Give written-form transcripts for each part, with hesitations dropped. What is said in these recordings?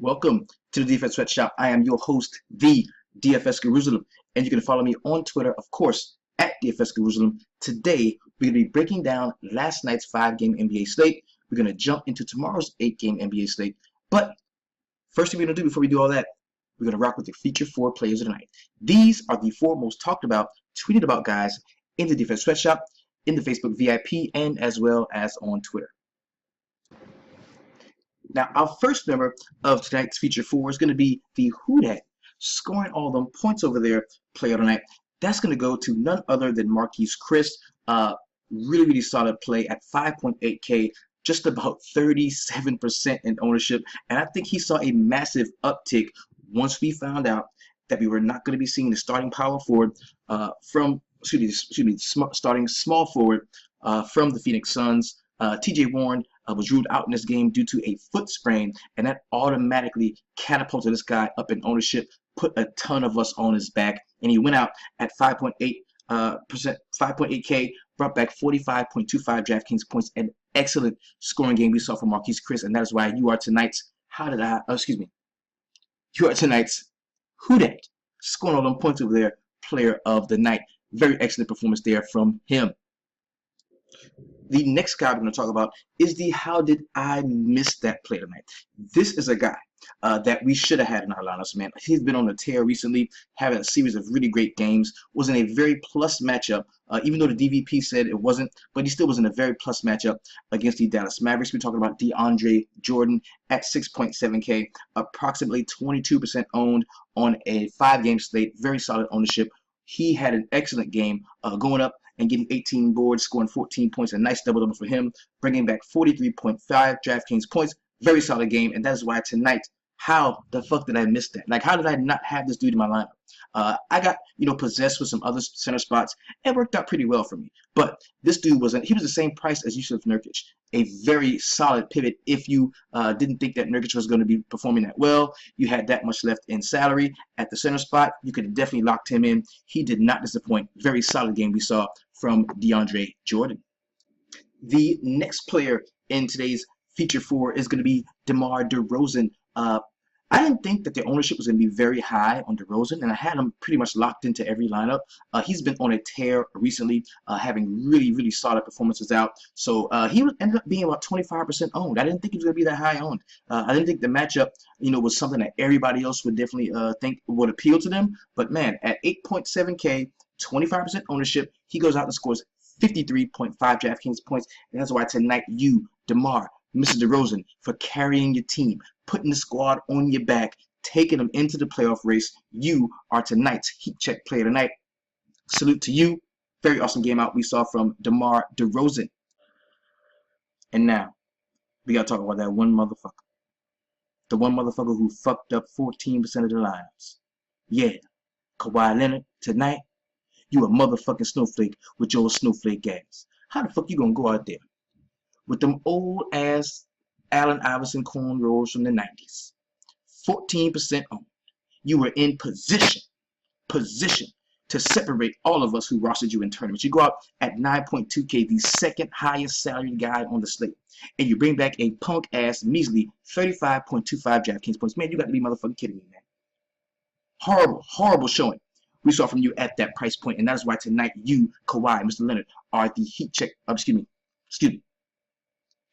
Welcome to the DFS Sweatshop. I am your host, the DFS Jerusalem, and you can follow me on Twitter, of course, at DFS Jerusalem. Today, we're going to be breaking down last night's 5-game NBA slate. We're going to jump into tomorrow's 8-game NBA slate. But first thing we're going to do before we do all that, we're going to rock with the feature 4 players of the night. These are the 4 most talked about, tweeted about guys in the DFS Sweatshop, in the Facebook VIP, and as well as on Twitter. Now, our first member of tonight's feature 4 is going to be the Who Dat, scoring all them points over there, player of the night. That's going to go to none other than Marquise Chris. Really solid play at 5.8K, just about 37% in ownership. And I think he saw a massive uptick once we found out that we were not going to be seeing the starting power forward starting small forward from the Phoenix Suns. TJ Warren was ruled out in this game due to a foot sprain, and that automatically catapulted this guy up in ownership, put a ton of us on his back, and he went out at 5.8K, brought back 45.25 DraftKings points. An excellent scoring game we saw from Marquise Chris, and that is why you are tonight's you are tonight's Who Dat, scoring all them points over there, player of the night. Very excellent performance there from him. The next guy we're going to talk about is the How Did I Miss That Play Tonight. This is a guy that we should have had in our lineups, man. He's been on a tear recently, having a series of really great games. Was in a very plus matchup, even though the DVP said it wasn't, but he still was in a very plus matchup against the Dallas Mavericks. We're talking about DeAndre Jordan at 6.7K, approximately 22% owned on a 5-game slate. Very solid ownership. He had an excellent game going up and getting 18 boards, scoring 14 points, a nice double-double for him, bringing back 43.5 DraftKings points. Very solid game, and that is why tonight, how the fuck did I miss that? Like, how did I not have this dude in my lineup? I got, possessed with some other center spots. It worked out pretty well for me. But this dude he was the same price as Yusuf Nurkic. A very solid pivot if you didn't think that Nurkic was going to be performing that well. You had that much left in salary at the center spot. You could have definitely locked him in. He did not disappoint. Very solid game we saw from DeAndre Jordan. The next player in today's feature 4 is going to be DeMar DeRozan. I didn't think that the ownership was going to be very high on DeRozan, and I had him pretty much locked into every lineup. He's been on a tear recently, having really solid performances out. So he ended up being about 25% owned. I didn't think he was going to be that high owned. I didn't think the matchup, was something that everybody else would definitely think would appeal to them. But man, at 8.7K, 25% ownership, he goes out and scores 53.5 DraftKings points, and that's why tonight you, DeMar, Mr. DeRozan, for carrying your team, putting the squad on your back, taking them into the playoff race. You are tonight's Heat Check Player tonight. Salute to you. Very awesome game out we saw from DeMar DeRozan. And now, we got to talk about that one motherfucker. The one motherfucker who fucked up 14% of the lineups. Yeah, Kawhi Leonard, tonight, you a motherfucking snowflake with your snowflake ass. How the fuck you gonna go out there with them old-ass Allen Iverson cornrows from the 90s? 14% owned. You were in position to separate all of us who rostered you in tournaments. You go out at 9.2K, the second highest salaried guy on the slate, and you bring back a punk-ass, measly 35.25 DraftKings points. Man, you got to be motherfucking kidding me, man. Horrible showing we saw from you at that price point, and that is why tonight you, Kawhi, Mr. Leonard, are the Heat Check. Excuse me.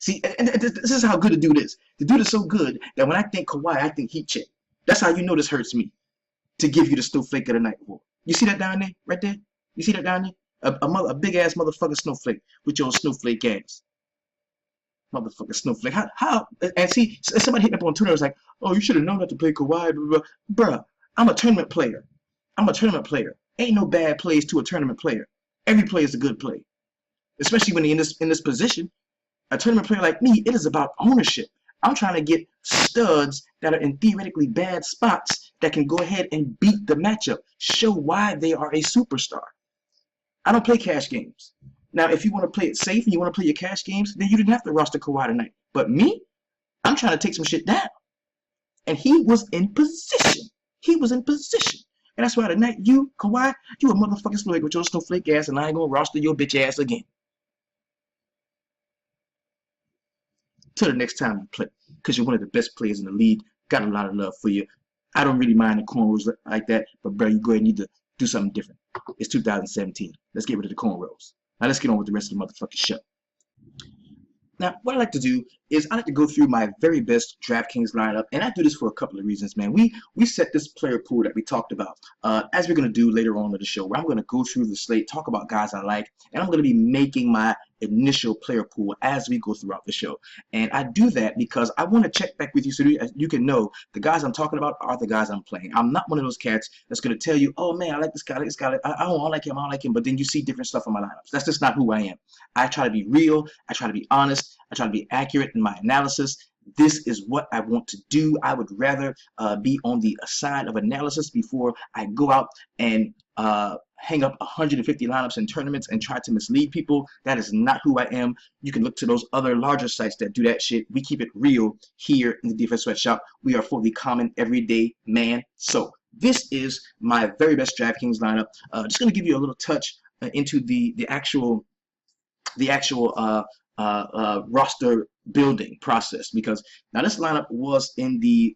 See, and this is how good the dude is. The dude is so good that when I think Kawhi, I think Heat Check. That's how you know this hurts me. To give you the snowflake of the night award. You see that down there, right there? You see that down there? A big ass motherfucking snowflake with your snowflake ass. Motherfucking snowflake. How? And see, somebody hit me up on Twitter. Was like, "Oh, you should have known not to play Kawhi." Blah, blah. Bruh, I'm a tournament player. Ain't no bad plays to a tournament player. Every play is a good play, especially when you're in this position. A tournament player like me, it is about ownership. I'm trying to get studs that are in theoretically bad spots that can go ahead and beat the matchup, show why they are a superstar. I don't play cash games. Now, if you want to play it safe and you want to play your cash games, then you didn't have to roster Kawhi tonight. But me, I'm trying to take some shit down. And he was in position. And that's why tonight, you, Kawhi, you a motherfucking snowflake with your snowflake ass, and I ain't gonna roster your bitch ass again. Till the next time you play, because you're one of the best players in the league. got a lot of love for you. I don't really mind the cornrows like that, but bro, you go ahead and need to do something different. It's 2017. Let's get rid of the cornrows. Now let's get on with the rest of the motherfucking show. Now, what I like to do is I like to go through my very best DraftKings lineup, and I do this for a couple of reasons, man. We set this player pool that we talked about, as we're going to do later on in the show, where I'm going to go through the slate, talk about guys I like, and I'm going to be making my initial player pool as we go throughout the show. And I do that because I want to check back with you so you can know the guys I'm talking about are the guys I'm playing. I'm not one of those cats that's going to tell you, oh man, I like this guy, I don't like him, but then you see different stuff in my lineups. That's just not who I am. I try to be real, I try to be honest, I try to be accurate in my analysis. This is what I want to do. I would rather be on the side of analysis before I go out and hang up 150 lineups in tournaments and try to mislead people. That is not who I am. You can look to those other larger sites that do that shit. We keep it real here in the DFS Sweatshop. We are for the common everyday man. So this is my very best DraftKings lineup. Just going to give you a little touch into the actual roster building process, because now this lineup was in the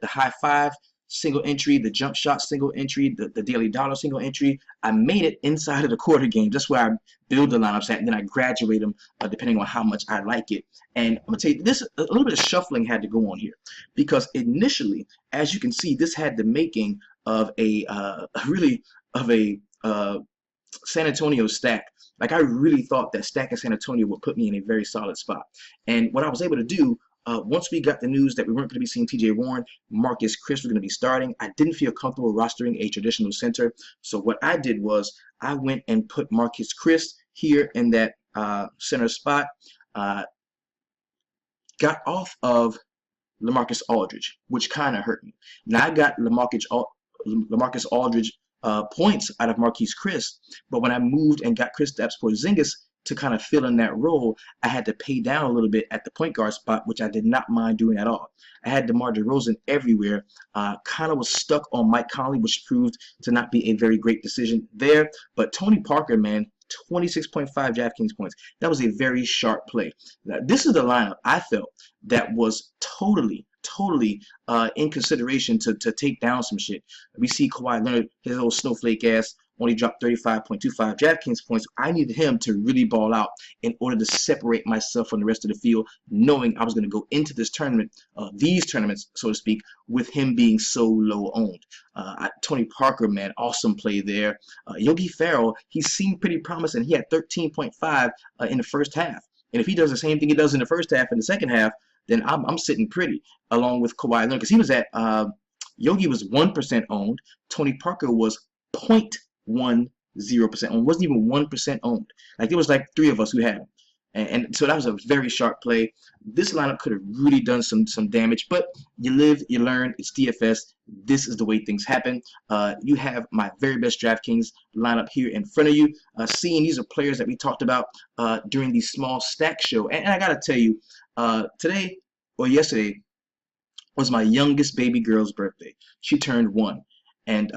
high five single entry, the jump shot single entry, the daily dollar single entry. I made it inside of the quarter game. That's where I build the lineups at, and then I graduate them depending on how much I like it. And I'm gonna tell you this: a little bit of shuffling had to go on here, because initially, as you can see, this had the making of a San Antonio stack. Like, I really thought that stacking San Antonio would put me in a very solid spot. And what I was able to do, once we got the news that we weren't going to be seeing TJ Warren, Marcus Chris was going to be starting, I didn't feel comfortable rostering a traditional center. So what I did was I went and put Marcus Chris here in that center spot, got off of LaMarcus Aldridge, which kind of hurt me. Now I got LaMarcus Aldridge points out of Marquise Chris, but when I moved and got Kristaps Porzingis to kind of fill in that role, I had to pay down a little bit at the point guard spot, which I did not mind doing at all. I had DeMar DeRozan everywhere, kind of was stuck on Mike Conley, which proved to not be a very great decision there. But Tony Parker, man, 26.5 DraftKings points. That was a very sharp play. Now, this is the lineup I felt that was totally in consideration to take down some shit. We see Kawhi Leonard, his old snowflake ass, only dropped 35.25 DraftKings points. I needed him to really ball out in order to separate myself from the rest of the field, knowing I was going to go into this tournament, these tournaments, so to speak, with him being so low owned. Tony Parker, man, awesome play there. Yogi Ferrell, he seemed pretty promising. He had 13.5 in the first half. And if he does the same thing he does in the first half and the second half, then I'm sitting pretty, along with Kawhi Leonard, because he was at Yogi was 1% owned. Tony Parker was 0.10% owned. Wasn't even 1% owned. Like, there was like 3 of us who had him, and so that was a very sharp play. This lineup could have really done some damage, but you live, you learn. It's DFS. This is the way things happen. You have my very best DraftKings lineup here in front of you. Seeing these are players that we talked about during the small stack show, and I gotta tell you, today or yesterday was my youngest baby girl's birthday. She turned 1, and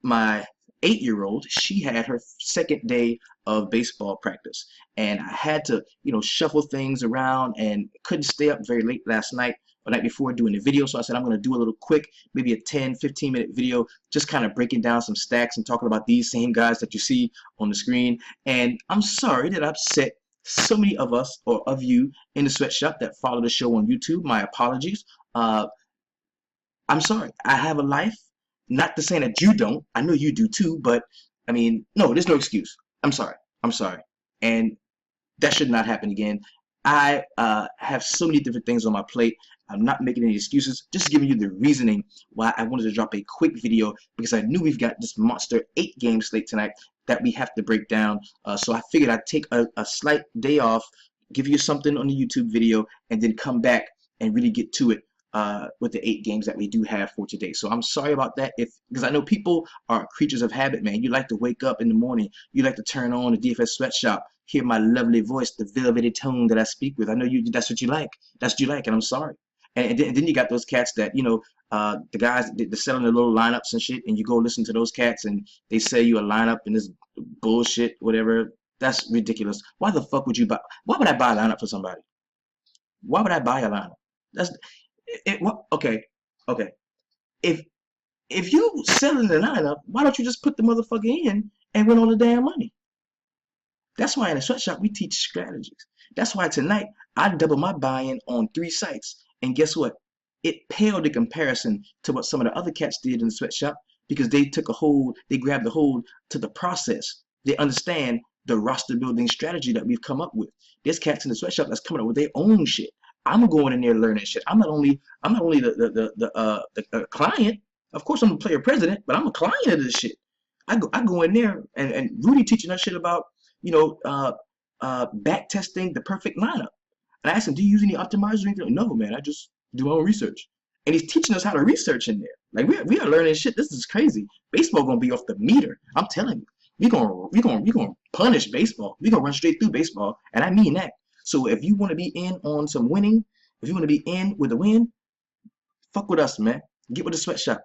my 8-year-old, she had her second day of baseball practice, and I had to, shuffle things around and couldn't stay up very late last night or night before doing the video. So I said I'm going to do a little quick, maybe a 10-15 minute video, just kind of breaking down some stacks and talking about these same guys that you see on the screen. And I'm sorry that I upset so many of us, or of you, in the sweatshop that follow the show on YouTube. My apologies. I'm sorry. I have a life. Not to say that you don't. I know you do too, but I mean, no, there's no excuse. I'm sorry. And that should not happen again. I have so many different things on my plate. I'm not making any excuses, just giving you the reasoning why I wanted to drop a quick video, because I knew we've got this monster 8-game slate tonight that we have to break down. So I figured I'd take a slight day off, give you something on the YouTube video, and then come back and really get to it with the 8 games that we do have for today. So I'm sorry about that, because I know people are creatures of habit, man. You like to wake up in the morning, you like to turn on the DFS Sweatshop, hear my lovely voice, the velvety tone that I speak with. I know that's what you like. That's what you like, and I'm sorry. And then you got those cats that, the guys that selling their little lineups and shit, and you go listen to those cats and they sell you a lineup and this bullshit, whatever. That's ridiculous. Why the fuck would you buy? Why would I buy a lineup for somebody? Why would I buy a lineup? Okay, okay. If if you selling the lineup, why don't you just put the motherfucker in and win all the damn money? That's why in a sweatshop we teach strategies. That's why tonight I double my buy-in on 3 sites. And guess what? It paled in comparison to what some of the other cats did in the sweatshop because they took a hold, they grabbed a hold to the process. They understand the roster building strategy that we've come up with. There's cats in the sweatshop that's coming up with their own shit. I'm going in there learning shit. I'm not only the client. Of course I'm the player president, but I'm a client of this shit. I go in there and Rudy teaching us shit about back testing the perfect lineup. And I asked him, do you use any optimizers or anything? No, man, I just do my own research. And he's teaching us how to research in there. Like we are learning shit. This is crazy. Baseball gonna be off the meter. I'm telling you. We gonna punish baseball. We gonna run straight through baseball. And I mean that. So if you want to be in on some winning, if you want to be in with a win, fuck with us, man. Get with the sweatshop.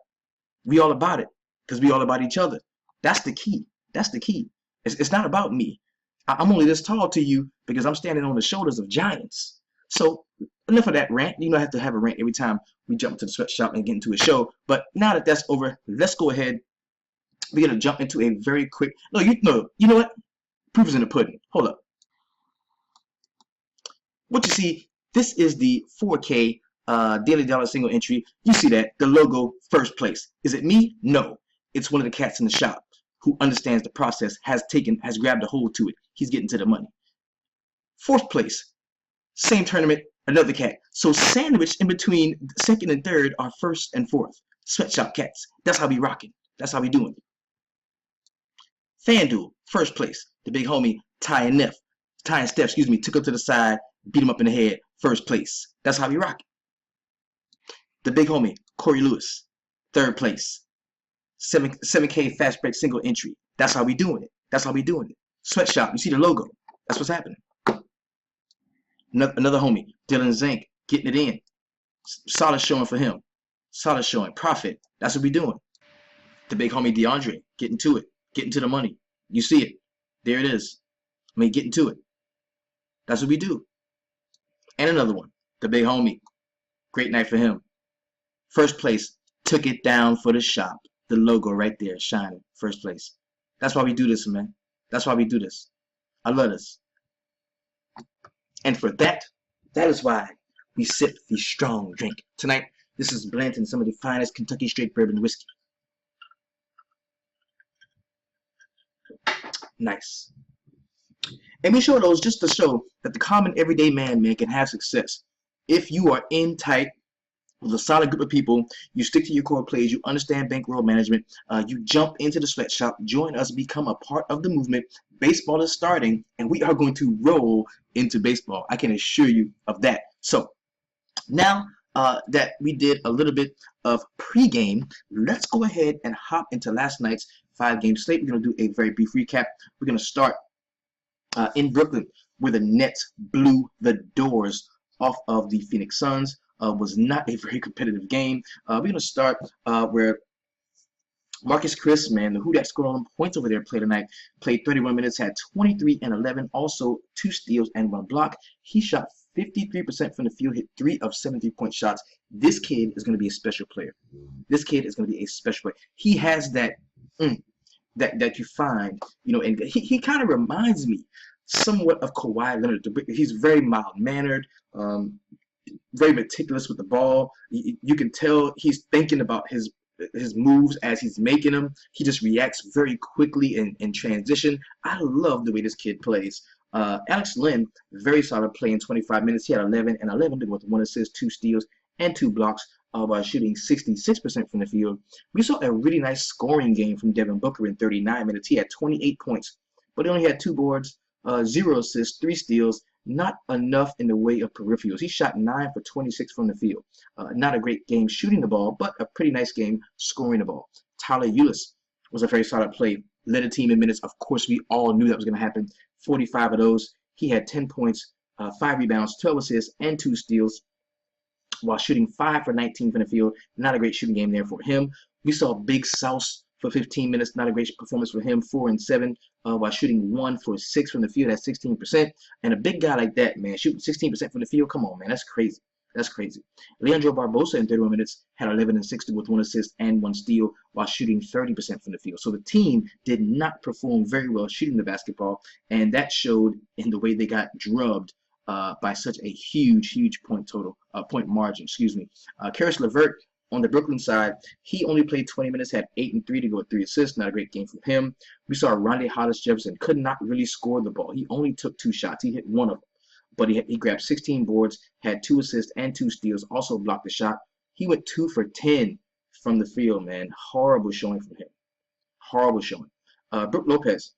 We all about it. Because we all about each other. That's the key. That's the key. It's not about me. I'm only this tall to you because I'm standing on the shoulders of giants. So enough of that rant. You know I have to have a rant every time we jump into the sweatshop and get into a show. But now that that's over, let's go ahead. We're gonna jump into a very quick. No, you know what? Proof is in the pudding. Hold up. What you see? This is the 4K daily dollar single entry. You see that the logo first place. Is it me? No. It's one of the cats in the shop who understands the process, has grabbed a hold to it. He's getting to the money. Fourth place, same tournament, another cat. So sandwiched in between second and third are first and fourth. Sweatshop cats. That's how we rocking. That's how we doing it. FanDuel, first place. The big homie Ty and Steph, took him to the side, beat him up in the head, first place. That's how we rocking. The big homie Corey Lewis, third place. 7K fast break single entry. That's how we doing it. That's how we doing it. Sweatshop, you see the logo. That's what's happening. Another homie, Dylan Zink, getting it in. Solid showing for him. Solid showing. Profit. That's what we doing. The big homie DeAndre, getting to it. Getting to the money. You see it. There it is. Getting to it. That's what we do. And another one. The big homie. Great night for him. First place. Took it down for the shop. The logo right there, shining, first place. That's why we do this, man. That's why we do this. I love this. And for that is why we sip the strong drink. Tonight, this is Blanton, some of the finest Kentucky straight bourbon whiskey. Nice. And we show those just to show that the common everyday man can have success. If you are in tight, with a solid group of people, you stick to your core plays, you understand bankroll management, you jump into the sweatshop, join us, become a part of the movement. Baseball is starting, and we are going to roll into baseball. I can assure you of that. So now that we did a little bit of pregame, let's go ahead and hop into last night's 5-game slate. We're going to do a very brief recap. We're going to start in Brooklyn, where the Nets blew the doors off of the Phoenix Suns. Was not a very competitive game. We're going to start where Marcus Chris, man, the who that scored on points over there tonight, played 31 minutes, had 23 and 11, also 2 steals and 1 block. He shot 53% from the field, hit 3 of 7 3-point shots. This kid is going to be a special player. This kid is going to be a special player. He has that that you find, and he kind of reminds me somewhat of Kawhi Leonard. He's very mild-mannered, very meticulous with the ball. You can tell he's thinking about his moves as he's making them. He just reacts very quickly in transition. I love the way this kid plays. Alex Len, very solid play in 25 minutes. He had 11 and 11 with 1 assist, 2 steals, and 2 blocks while shooting 66% from the field. We saw a really nice scoring game from Devin Booker in 39 minutes. He had 28 points, but he only had 2 boards, 0 assists, 3 steals. Not enough in the way of peripherals. He shot 9 for 26 from the field. Not a great game shooting the ball, but a pretty nice game scoring the ball. Tyler Ulis was a very solid play. Led a team in minutes. Of course, we all knew that was going to happen. 45 of those. He had 10 points, 5 rebounds, 12 assists, and 2 steals while shooting 5 for 19 from the field. Not a great shooting game there for him. We saw Big South for 15 minutes. Not a great performance for him. 4 and 7 while shooting 1 for 6 from the field at 16%. And a big guy like that, man, shooting 16% from the field, come on, man, that's crazy. That's crazy. Leandro Barbosa in 31 minutes had 11 and 6 with 1 assist and 1 steal while shooting 30% from the field. So the team did not perform very well shooting the basketball, and that showed in the way they got drubbed by such a huge point margin. Excuse me. Karis LeVert on the Brooklyn side, he only played 20 minutes, had 8 and 3 to go with 3 assists. Not a great game from him. We saw Rondae Hollis-Jefferson could not really score the ball. He only took 2 shots. He hit one of them, but he grabbed 16 boards, had 2 assists and 2 steals, also blocked the shot. He went 2 for 10 from the field, man. Horrible showing from him. Horrible showing. Brook Lopez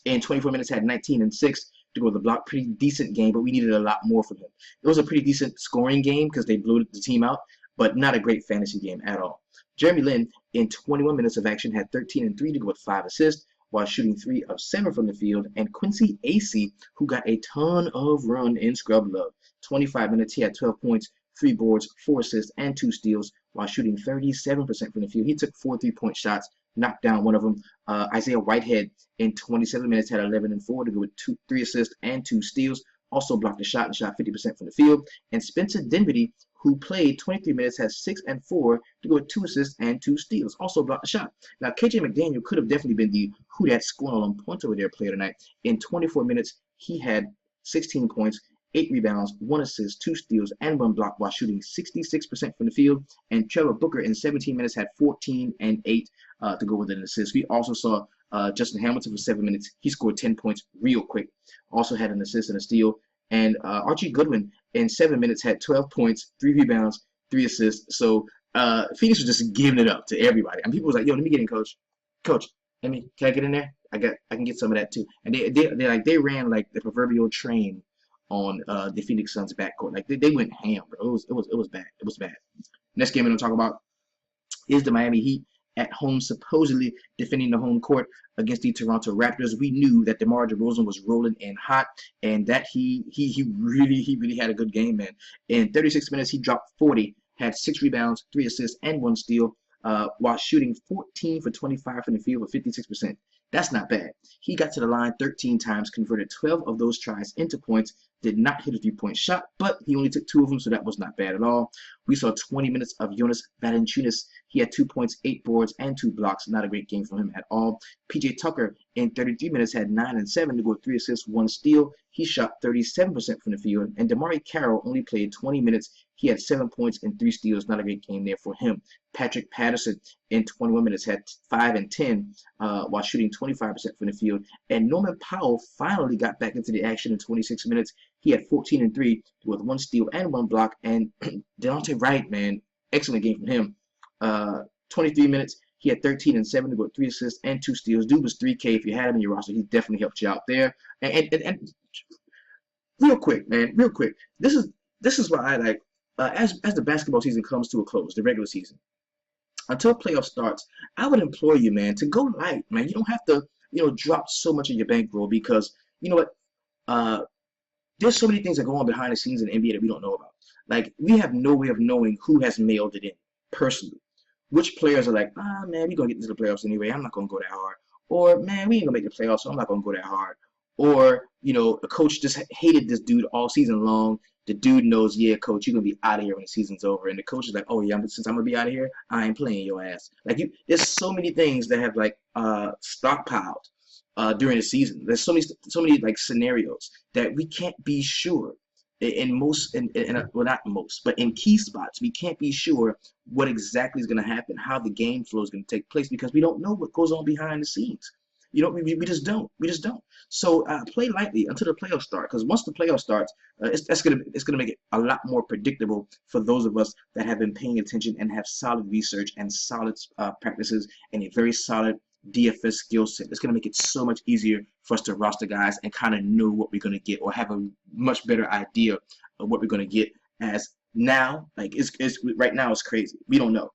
in 24 minutes had 19 and 6 to go with the block. Pretty decent game, but we needed a lot more from him. It was a pretty decent scoring game because they blew the team out, but not a great fantasy game at all. Jeremy Lin in 21 minutes of action had 13 and 3 to go with 5 assists while shooting 3 of 7 from the field. And Quincy Acey, who got a ton of run in scrub love. 25 minutes, he had 12 points, 3 boards, 4 assists, and 2 steals while shooting 37% from the field. He took 4 3-point shots, knocked down one of them. Isaiah Whitehead in 27 minutes had 11 and 4 to go with 3 assists and 2 steals. Also blocked a shot and shot 50% from the field. And Spencer Dinwiddie, who played 23 minutes, has 6 and 4 to go with 2 assists and 2 steals. Also blocked a shot. Now, KJ McDaniel could have definitely been the who that scoring on points over there player tonight. In 24 minutes, he had 16 points, 8 rebounds, 1 assist, 2 steals, and 1 block while shooting 66% from the field. And Trevor Booker in 17 minutes had 14 and 8 to go with an assist. We also saw Justin Hamilton for 7 minutes. He scored 10 points real quick. Also had an assist and a steal. And Archie Goodwin in 7 minutes had 12 points, 3 rebounds, 3 assists. So Phoenix was just giving it up to everybody. And people was like, "Yo, let me get in, coach. Coach, can I get in there? I can get some of that too." And they ran like the proverbial train on the Phoenix Suns backcourt. Like they went ham, bro. It was bad. It was bad. Next game I'm gonna talk about is the Miami Heat at home, supposedly defending the home court against the Toronto Raptors. We knew that DeMar DeRozan was rolling in hot, and that he really had a good game, man. In 36 minutes, he dropped 40, had 6 rebounds, 3 assists, and 1 steal, while shooting 14 for 25 from the field with 56%. That's not bad. He got to the line 13 times, converted 12 of those tries into points, did not hit a 3-point shot, but he only took 2 of them, so that was not bad at all. We saw 20 minutes of Jonas Valanciunas. He had 2 points, 8 boards, and 2 blocks. Not a great game from him at all. PJ Tucker in 33 minutes had 9 and 7 to go with 3 assists, 1 steal. He shot 37% from the field. And DeMarre Carroll only played 20 minutes. He had 7 points and 3 steals. Not a great game there for him. Patrick Patterson in 21 minutes had 5 and 10 while shooting 25% from the field. And Norman Powell finally got back into the action in 26 minutes. He had 14 and 3 with 1 steal and 1 block. And Delonte Wright, man, excellent game from him. 23 minutes, he had 13 and 7 to go with 3 assists and 2 steals. Dude was 3K. If you had him in your roster, he definitely helped you out there. And real quick, man, real quick. This is why I like as the basketball season comes to a close, the regular season, until playoff starts, I would implore you, man, to go light, man. You don't have to, drop so much of your bankroll because you know what? There's so many things that go on behind the scenes in the NBA that we don't know about. Like, we have no way of knowing who has mailed it in personally. Which players are like, man, we're going to get into the playoffs anyway. I'm not going to go that hard. Or, man, we ain't going to make the playoffs, so I'm not going to go that hard. Or, a coach just hated this dude all season long. The dude knows, yeah, coach, you're going to be out of here when the season's over. And the coach is like, oh, yeah, since I'm going to be out of here, I ain't playing your ass. Like, there's so many things that have, like, stockpiled during the season. There's so many like scenarios that we can't be sure. Well, not most, but in key spots, we can't be sure what exactly is going to happen, how the game flow is going to take place, because we don't know what goes on behind the scenes. We just don't. We just don't. So play lightly until the playoffs start, because once the playoffs starts, it's gonna make it a lot more predictable for those of us that have been paying attention and have solid research and solid practices and a very solid DFS skill set. It's gonna make it so much easier for us to roster guys and kind of know what we're gonna get, or have a much better idea of what we're gonna get. As now, like it's right now, it's crazy. We don't know.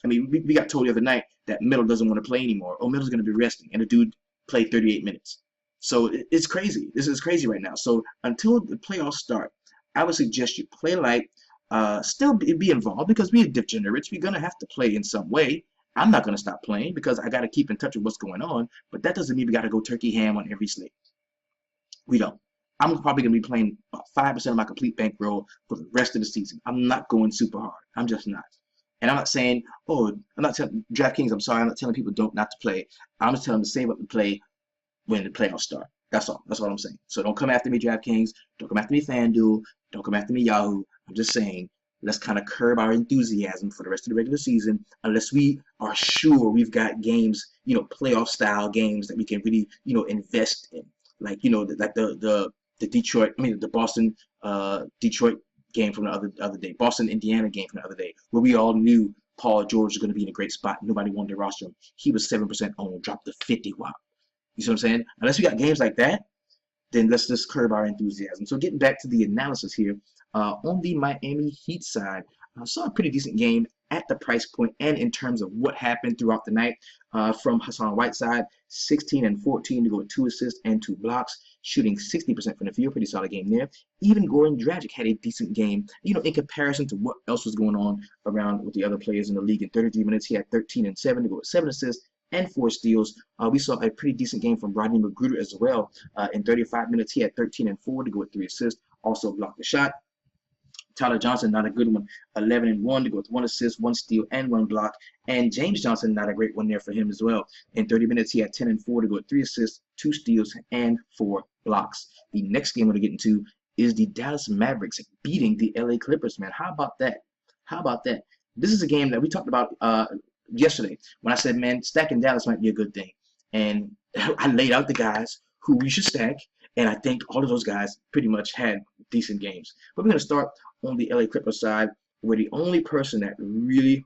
I mean, we got told the other night that Middle doesn't want to play anymore. Oh, Middle's going to be resting. And the dude played 38 minutes. So it's crazy. This is crazy right now. So until the playoffs start, I would suggest you play light, still be involved, because we are degenerates. We're going to have to play in some way. I'm not going to stop playing because I got to keep in touch with what's going on. But that doesn't mean we got to go turkey ham on every slate. We don't. I'm probably going to be playing about 5% of my complete bankroll for the rest of the season. I'm not going super hard. I'm just not. And I'm not saying, oh, I'm not telling DraftKings, I'm sorry, I'm not telling people don't not to play. I'm just telling them to save up to play when the playoffs start. That's all. That's all I'm saying. So don't come after me, DraftKings. Don't come after me, FanDuel. Don't come after me, Yahoo. I'm just saying, let's kind of curb our enthusiasm for the rest of the regular season unless we are sure we've got games, playoff style games that we can really, invest in. Like, like the Detroit, the Boston, Detroit game from the other day, Boston, Indiana game from the other day, where we all knew Paul George was going to be in a great spot. Nobody wanted to roster him. He was 7% owned, dropped to 50. Wow. You see what I'm saying? Unless we got games like that, then let's just curb our enthusiasm. So getting back to the analysis here, on the Miami Heat side, I saw a pretty decent game at the price point and in terms of what happened throughout the night from Hassan Whiteside, 16 and 14 to go with 2 assists and 2 blocks, shooting 60% from the field. Pretty solid game there. Even Goran Dragic had a decent game, in comparison to what else was going on around with the other players in the league. In 33 minutes, he had 13 and 7 to go with 7 assists and 4 steals. We saw a pretty decent game from Rodney McGruder as well. In 35 minutes, he had 13 and 4 to go with 3 assists, also blocked the shot. Tyler Johnson, not a good one, 11 and 1 to go with 1 assist, 1 steal, and 1 block. And James Johnson, not a great one there for him as well. In 30 minutes, he had 10 and 4 to go with 3 assists, 2 steals, and 4 blocks. The next game we're going to get into is the Dallas Mavericks beating the LA Clippers, man. How about that? How about that? This is a game that we talked about yesterday when I said, man, stacking Dallas might be a good thing. And I laid out the guys who we should stack, and I think all of those guys pretty much had decent games. But we're going to start on the LA Clippers side, where the only person that really,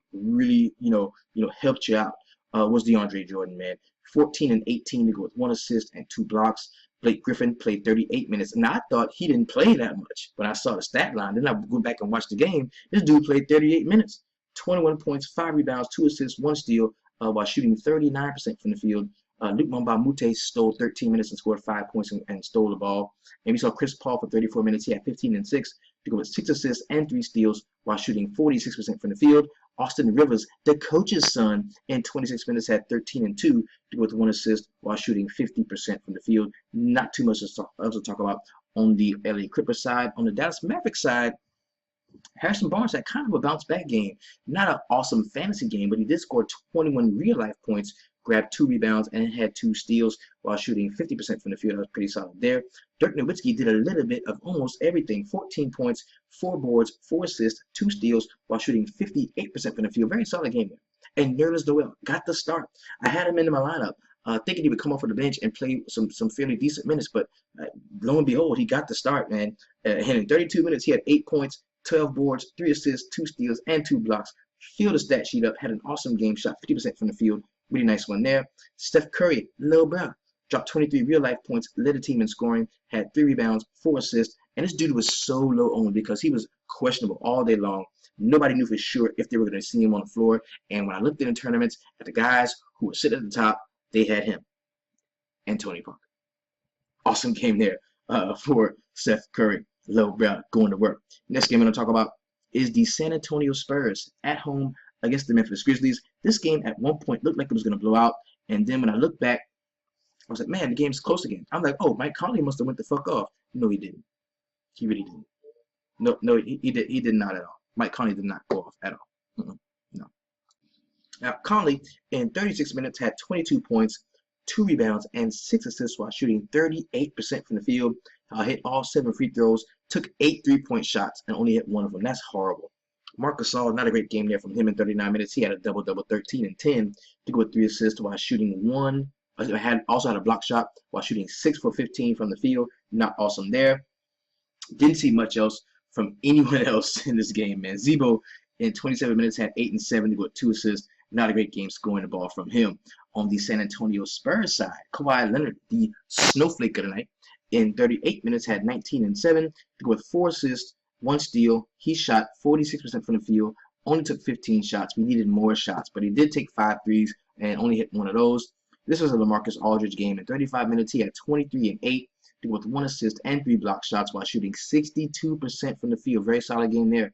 helped you out was DeAndre Jordan, man. 14 and 18 to go with 1 assist and 2 blocks. Blake Griffin played 38 minutes. And I thought he didn't play that much when I saw the stat line. Then I went back and watched the game. This dude played 38 minutes. 21 points, 5 rebounds, 2 assists, 1 steal, while shooting 39% from the field. Luke Mbamute stole 13 minutes and scored 5 points and stole the ball. And we saw Chris Paul for 34 minutes. He had 15 and 6 to go with 6 assists and 3 steals while shooting 46% from the field. Austin Rivers, the coach's son, in 26 minutes had 13 and 2 to go with 1 assist while shooting 50% from the field. Not too much to talk about on the LA Clippers side. On the Dallas Mavericks side, Harrison Barnes had kind of a bounce back game. Not an awesome fantasy game, but he did score 21 real life points, grabbed 2 rebounds, and had 2 steals while shooting 50% from the field. That was pretty solid there. Dirk Nowitzki did a little bit of almost everything. 14 points, 4 boards, 4 assists, 2 steals while shooting 58% from the field. Very solid game there. And Nerlens Noel got the start. I had him into my lineup, thinking he would come off of the bench and play some fairly decent minutes, but lo and behold, he got the start, man. And in 32 minutes, he had 8 points, 12 boards, 3 assists, 2 steals, and 2 blocks. Filled the stat sheet up, had an awesome game, shot 50% from the field. Really nice one there. Steph Curry, Lil Bro, dropped 23 real-life points, led the team in scoring, had 3 rebounds, 4 assists, and this dude was so low owned because he was questionable all day long. Nobody knew for sure if they were going to see him on the floor, and when I looked in tournaments at the guys who were sitting at the top, they had him and Tony Parker. Awesome game there for Steph Curry. Lil Bro going to work. Next game I'm going to talk about is the San Antonio Spurs at home against the Memphis Grizzlies. This game at one point looked like it was going to blow out, and then when I looked back, I was like, man, the game's close again. I'm like, oh, Mike Conley must have went the fuck off. No, he didn't. He really didn't. No, he did not at all. Mike Conley did not go off at all. No. Now, Conley in 36 minutes had 22 points, 2 rebounds, and 6 assists while shooting 38% from the field. Hit all 7 free throws, took 8 3-point shots, and only hit 1 of them. That's horrible. Marc Gasol, not a great game there from him in 39 minutes. He had a double-double, 13 and 10 to go with 3 assists while shooting 1. Also had a block shot while shooting 6 for 15 from the field. Not awesome there. Didn't see much else from anyone else in this game, man. Zebo in 27 minutes had 8 and 7 to go with 2 assists. Not a great game scoring the ball from him. On the San Antonio Spurs side, Kawhi Leonard, the snowflake of the night, in 38 minutes had 19 and 7 to go with 4 assists, 1 steal. He shot 46% from the field, only took 15 shots. We needed more shots, but he did take 5 threes and only hit 1 of those. This was a LaMarcus Aldridge game. In 35 minutes, he had 23 and 8 to go with 1 assist and 3 block shots while shooting 62% from the field. Very solid game there.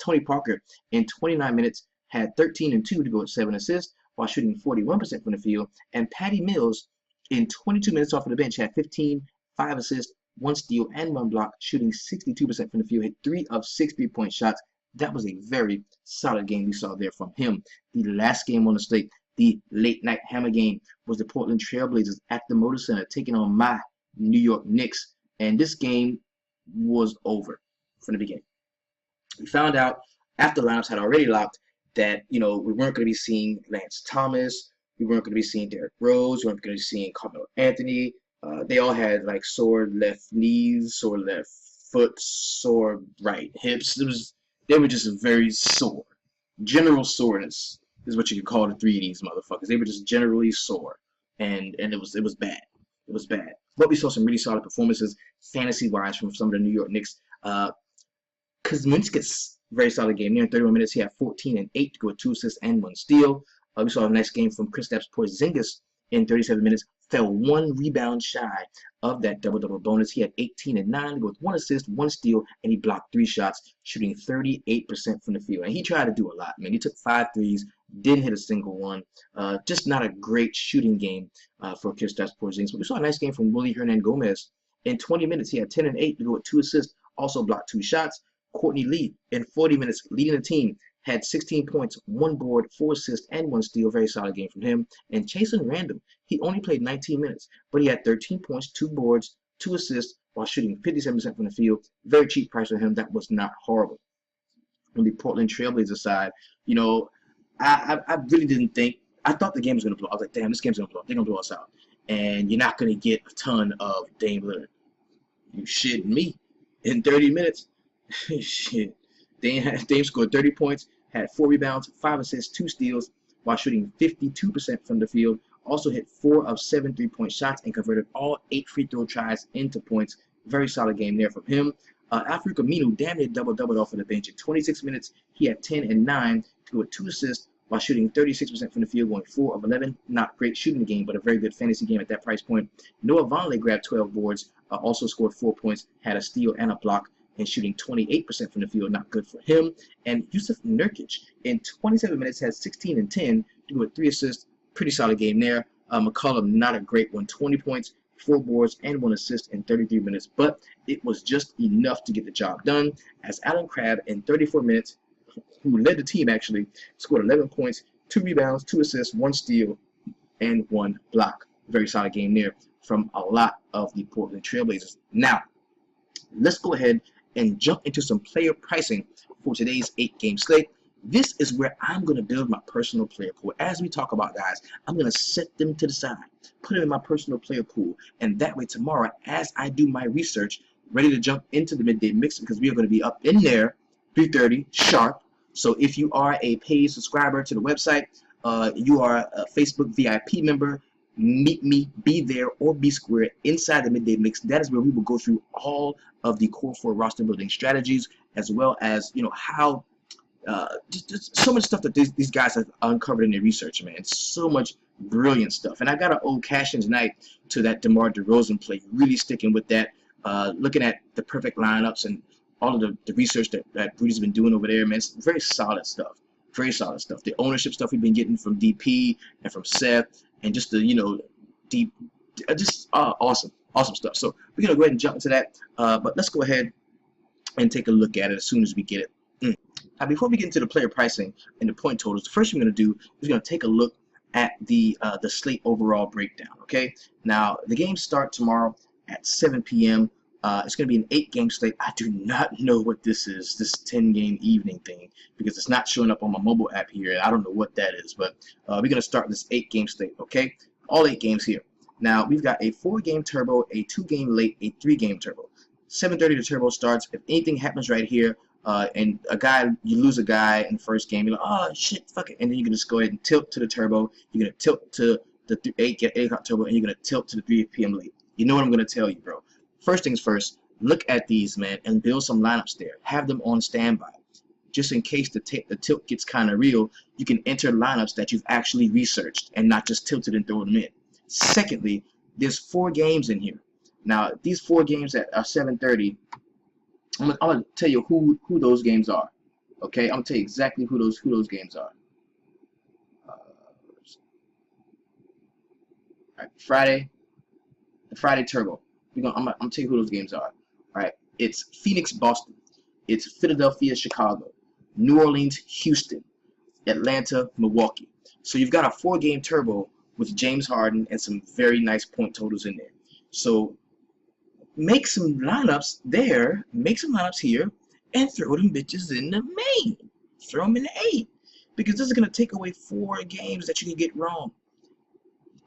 Tony Parker in 29 minutes had 13 and 2 to go with 7 assists while shooting 41% from the field. And Patty Mills in 22 minutes off of the bench had 15, 5 assists, 1 steal, and 1 block, shooting 62% from the field, hit 3 of 6 3-point shots. That was a very solid game we saw there from him. The last game on the slate, the late night hammer game, was the Portland Trailblazers at the Motor Center taking on my New York Knicks. And this game was over from the beginning. We found out after the lineups had already locked that, we weren't going to be seeing Lance Thomas. We weren't going to be seeing Derrick Rose. We weren't going to be seeing Carmelo Anthony. They all had like sore left knees, sore left foot, sore right hips. They were just very sore. General soreness is what you could call the 3 of these motherfuckers. They were just generally sore, and it was bad. It was bad. But we saw some really solid performances fantasy-wise from some of the New York Knicks. Kuzminski gets very solid game. Near 31 minutes, he had 14 and 8 to go with 2 assists and 1 steal. We saw a nice game from Kristaps Porzingis in 37 minutes. Fell 1 rebound shy of that double-double bonus. He had 18 and 9 to go with 1 assist, 1 steal, and he blocked 3 shots, shooting 38% from the field. And he tried to do a lot, man. He took 5 threes, didn't hit a single one. Just not a great shooting game for Kristaps Porzingis. But we saw a nice game from Willie Hernangomez. In 20 minutes, he had 10 and 8 to go with 2 assists, also blocked 2 shots. Courtney Lee, in 40 minutes, leading the team, had 16 points, 1 board, 4 assists, and 1 steal. Very solid game from him. And Chasen Random, he only played 19 minutes, but he had 13 points, 2 boards, 2 assists, while shooting 57% from the field. Very cheap price for him. That was not horrible. On the Portland Trailblazers side, I really didn't think. I thought the game was going to blow. I was like, damn, this game's going to blow. They're going to blow us out. And you're not going to get a ton of Dame Lillard. You shitting me. In 30 minutes, shit. Dame scored 30 points, had 4 rebounds, 5 assists, 2 steals, while shooting 52% from the field. Also hit 4 of 7 3-point shots and converted all 8 free throw tries into points. Very solid game there from him. Al-Farouq Aminu damn near doubled off of the bench. In 26 minutes, he had 10 and 9 to go with 2 assists while shooting 36% from the field, going 4 of 11. Not great shooting the game, but a very good fantasy game at that price point. Noah Vonleh grabbed 12 boards, also scored 4 points, had a steal and a block, and shooting 28% from the field. Not good for him. And Yusuf Nurkic, in 27 minutes, had 16 and 10 to go with 3 assists. Pretty solid game there. McCollum, not a great one. 20 points, 4 boards, and 1 assist in 33 minutes. But it was just enough to get the job done, as Alan Crabb, in 34 minutes, who led the team actually, scored 11 points, 2 rebounds, 2 assists, 1 steal, and 1 block. Very solid game there from a lot of the Portland Trailblazers. Now, let's go ahead and jump into some player pricing for today's 8-game slate. This is where I'm going to build my personal player pool. As we talk about guys, I'm going to set them to the side, put them in my personal player pool, and that way tomorrow, as I do my research, ready to jump into the midday mix, because we are going to be up in there 3:30 sharp. So if you are a paid subscriber to the website, you are a Facebook VIP member, meet me, be there, or be square inside the midday mix. That is where we will go through all of the core 4 roster building strategies, as well as how just so much stuff that these guys have uncovered in their research, man. So much brilliant stuff. And I got to owe cash in tonight to that DeMar DeRozan play, really sticking with that, looking at the perfect lineups and all of the research that Rudy's been doing over there, man. It's very solid stuff. Very solid stuff. The ownership stuff we've been getting from DP and from Seth, and just the deep, just awesome stuff. So we're gonna go ahead and jump into that. But let's go ahead and take a look at it as soon as we get it. Now, before we get into the player pricing and the point totals, the first thing we're gonna do is gonna take a look at the slate overall breakdown. Okay. Now the games start tomorrow at 7 p.m. It's going to be an 8-game slate. I do not know what this is, this 10-game evening thing, because it's not showing up on my mobile app here. I don't know what that is, but we're going to start this 8-game slate, okay? All 8 games here. Now, we've got a 4-game turbo, a 2-game late, a 3-game turbo. 7:30 the turbo starts. If anything happens right here, and you lose a guy in the first game, you're like, oh, shit, fuck it. And then you can just go ahead and tilt to the turbo. You're going to tilt to the 8 o'clock turbo, and you're going to tilt to the 3 p.m. late. You know what I'm going to tell you, bro. First things first, look at these, man, and build some lineups there. Have them on standby. Just in case the tilt gets kind of real, you can enter lineups that you've actually researched and not just tilted and throw them in. Secondly, there's 4 games in here. Now, these 4 games at 7:30, I'm gonna tell you who those games are. Okay, I'm gonna tell you exactly who those games are. Right, the Friday turbo. I'm gonna tell you who those games are. All right, it's Phoenix, Boston. It's Philadelphia, Chicago, New Orleans, Houston, Atlanta, Milwaukee. So you've got a 4-game turbo with James Harden and some very nice point totals in there. So make some lineups there, make some lineups here, and throw them bitches in the main. Throw them in the 8. Because this is going to take away 4 games that you can get wrong.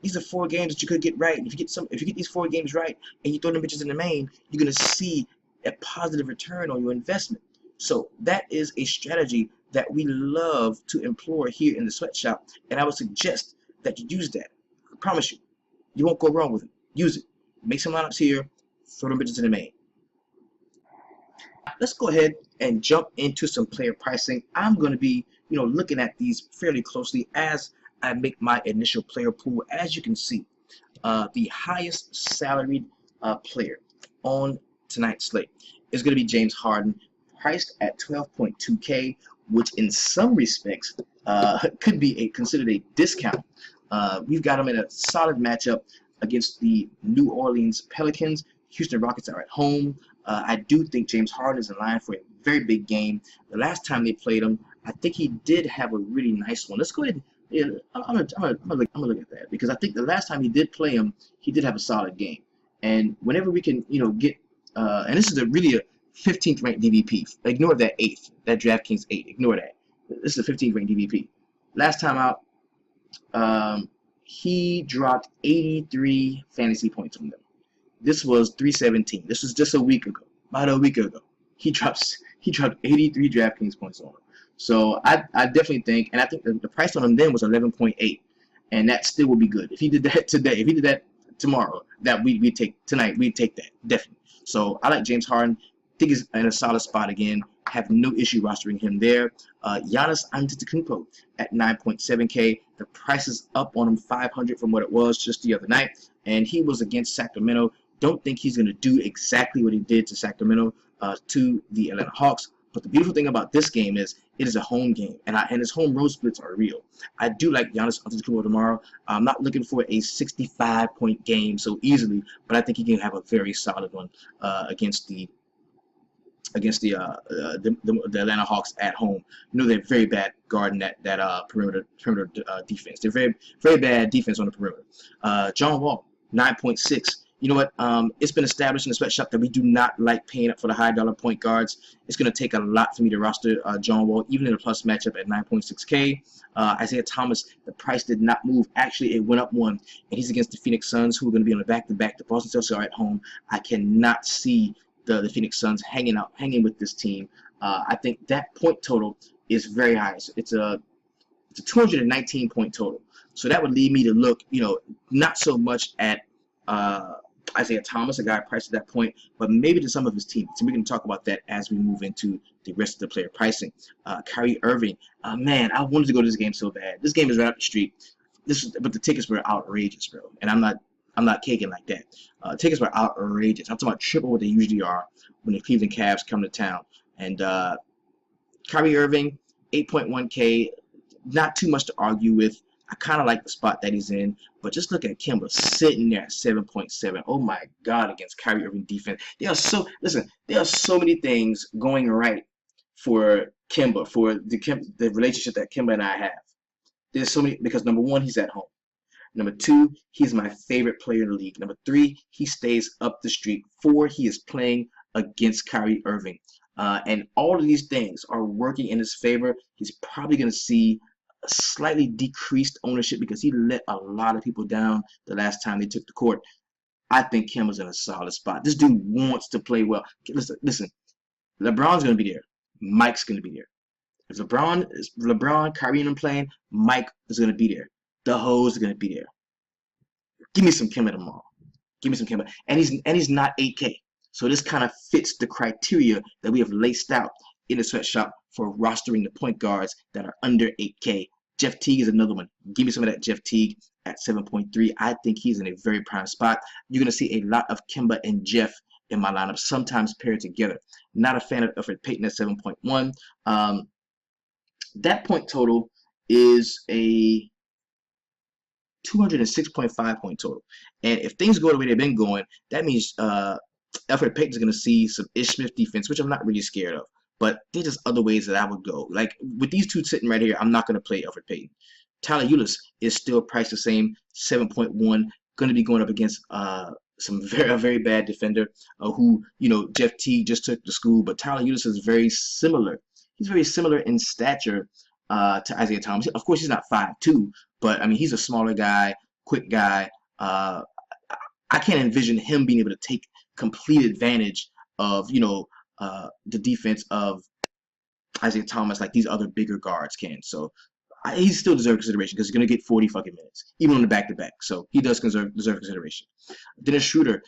These are 4 games that you could get right. If you get these 4 games right and you throw them bitches in the main, you're going to see a positive return on your investment. So that is a strategy that we love to employ here in the sweatshop, and I would suggest that you use that. I promise you, you won't go wrong with it. Use it. Make some lineups here, throw them bitches in the main. Let's go ahead and jump into some player pricing. I'm going to be, looking at these fairly closely as I make my initial player pool. As you can see, the highest salaried player on tonight's slate is going to be James Harden, priced at 12.2K, which in some respects could be considered a discount. We've got him in a solid matchup against the New Orleans Pelicans. Houston Rockets are at home. I do think James Harden is in line for a very big game. The last time they played him, I think he did have a really nice one. Let's go ahead. Yeah, I'm gonna look at that, because I think the last time he did play him, he did have a solid game. And whenever we can, get, and this is really a 15th ranked DVP. Ignore that 8th, that DraftKings 8. Ignore that. This is a 15th ranked DVP. Last time out, he dropped 83 fantasy points on them. This was 317. This was just a week ago. About a week ago, he dropped 83 DraftKings points on him. So I definitely think, and I think the price on him then was 11.8, and that still would be good. If he did that today, if he did that tomorrow, that we'd take that definitely. So I like James Harden. Think he's in a solid spot again. Have no issue rostering him there. Giannis Antetokounmpo at 9.7K. The price is up on him 500 from what it was just the other night, and he was against Sacramento. Don't think he's going to do exactly what he did to Sacramento to the Atlanta Hawks. But the beautiful thing about this game is it is a home game, and his home road splits are real. I do like Giannis Antetokounmpo tomorrow. I'm not looking for a 65-point game so easily, but I think he can have a very solid one against the Atlanta Hawks at home. They're very bad guarding that perimeter defense. They're very, very bad defense on the perimeter. John Wall, 9.6. You know what? It's been established in the sweatshop that we do not like paying up for the high dollar point guards. It's going to take a lot for me to roster John Wall, even in a plus matchup at 9.6K. Isaiah Thomas, the price did not move. Actually, it went up 1, and he's against the Phoenix Suns, who are going to be on a back-to-back. The Boston Celtics are at home. I cannot see the Phoenix Suns hanging with this team. I think that point total is very high. It's a 219 point total. So that would lead me to look, not so much at Isaiah Thomas, a guy priced at that point, but maybe to some of his teammates. And we're going to talk about that as we move into the rest of the player pricing. Kyrie Irving, man, I wanted to go to this game so bad. This game is right up the street. But the tickets were outrageous, bro. And I'm not caking like that. Tickets were outrageous. I'm talking about triple what they usually are when the Cleveland Cavs come to town. And Kyrie Irving, 8.1K, not too much to argue with. I kind of like the spot that he's in, but just look at Kemba sitting there at 7.7. Oh my God, against Kyrie Irving defense. There are so many things going right for Kemba, for the relationship that Kemba and I have. There's so many, because number 1, he's at home. Number 2, he's my favorite player in the league. Number 3, he stays up the street. 4, he is playing against Kyrie Irving. And all of these things are working in his favor. He's probably going to see a slightly decreased ownership because he let a lot of people down the last time they took the court. I think Kemba's in a solid spot. This dude wants to play well. Listen, LeBron's going to be there. Mike's going to be there. If LeBron, Kyrie, and them playing, Mike is going to be there. The hoes are going to be there. Give me some Kemba tomorrow. Give me some Kemba. And he's not 8K. So this kind of fits the criteria that we have laced out in the sweatshop for rostering the point guards that are under 8K. Jeff Teague is another one. Give me some of that Jeff Teague at 7.3. I think he's in a very prime spot. You're going to see a lot of Kemba and Jeff in my lineup, sometimes paired together. Not a fan of Elfrid Payton at 7.1. That point total is a 206.5 point total. And if things go the way they've been going, that means Elfrid Payton's going to see some Ish Smith defense, which I'm not really scared of. But there's just other ways that I would go. Like with these two sitting right here, I'm not going to play Elfrid Payton. Tyler Ulis is still priced the same, 7.1, going to be going up against a very bad defender who, Jeff Teague just took to school. But Tyler Ulis is very similar. He's very similar in stature to Isaiah Thomas. Of course, he's not 5'2", but I mean, he's a smaller guy, quick guy. I can't envision him being able to take complete advantage of, the defense of Isaiah Thomas like these other bigger guards can. So he still deserves consideration because he's going to get 40 fucking minutes, even on the back-to-back. So he does deserve consideration. Dennis Schroeder.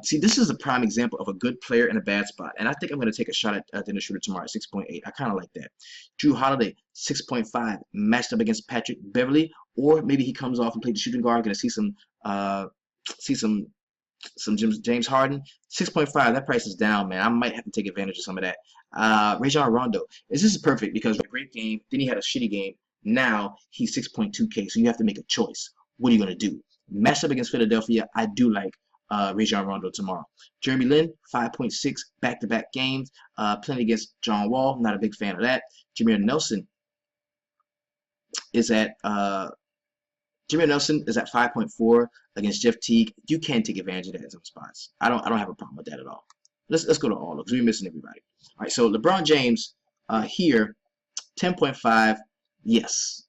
See, this is a prime example of a good player in a bad spot. And I think I'm going to take a shot at Dennis Schroeder tomorrow at 6.8. I kind of like that. Drew Holiday, 6.5, matched up against Patrick Beverley. Or maybe he comes off and plays the shooting guard. Going to see some James Harden. 6.5, that price is down, man. I might have to take advantage of some of that. Rajon Rondo. This is perfect because a great game, then he had a shitty game. Now he's 6.2K, so you have to make a choice. What are you going to do? Matched up against Philadelphia, I do like Rajon Rondo tomorrow. Jeremy Lin, 5.6 back-to-back games, playing against John Wall. Not a big fan of that. Jameer Nelson is at 5.4 against Jeff Teague. You can take advantage of that in some spots. I don't have a problem with that at all. Let's go to all because we're missing everybody. All right, so LeBron James here, 10.5. Yes.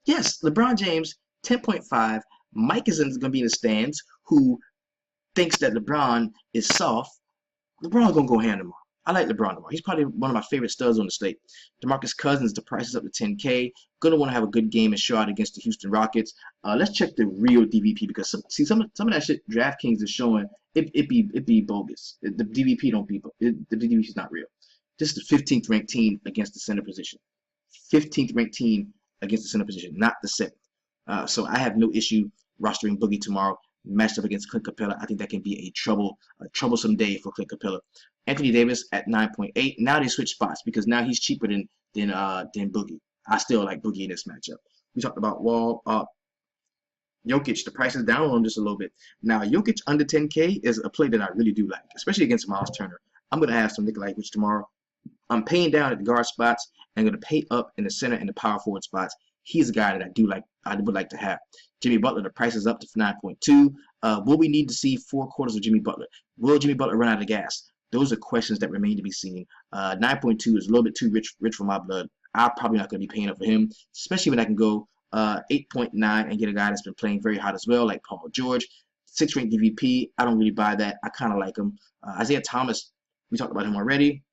LeBron James, 10.5. Mike is going to be in the stands who thinks that LeBron is soft. LeBron's going to go ham tomorrow. I like LeBron tomorrow. He's probably one of my favorite studs on the slate. DeMarcus Cousins, the price is up to 10K. Going to want to have a good game and show out against the Houston Rockets. Let's check the real DVP because some of that shit DraftKings is showing it be bogus. The DVP don't be the DVP is not real. This is the 15th ranked team against the center position. 15th ranked team against the center position, not the 7th. So I have no issue rostering Boogie tomorrow, matched up against Clint Capella. I think that can be a troublesome day for Clint Capella. Anthony Davis at 9.8. Now they switch spots because now he's cheaper than Boogie. I still like Boogie in this matchup. We talked about Wall. Jokic, the price is down on him just a little bit. Now Jokic under 10K is a play that I really do like, especially against Miles Turner. I'm going to have some Nikola Jokic tomorrow. I'm paying down at the guard spots and going to pay up in the center and the power forward spots. He's a guy that I do like. I would like to have. Jimmy Butler, the price is up to 9.2. Will we need to see 4 quarters of Jimmy Butler? Will Jimmy Butler run out of gas? Those are questions that remain to be seen. 9.2 is a little bit too rich for my blood. I'm probably not going to be paying up for him, especially when I can go 8.9 and get a guy that's been playing very hot as well, like Paul George. 6th ranked DVP. I don't really buy that. I kind of like him. Isaiah Thomas, we talked about him already.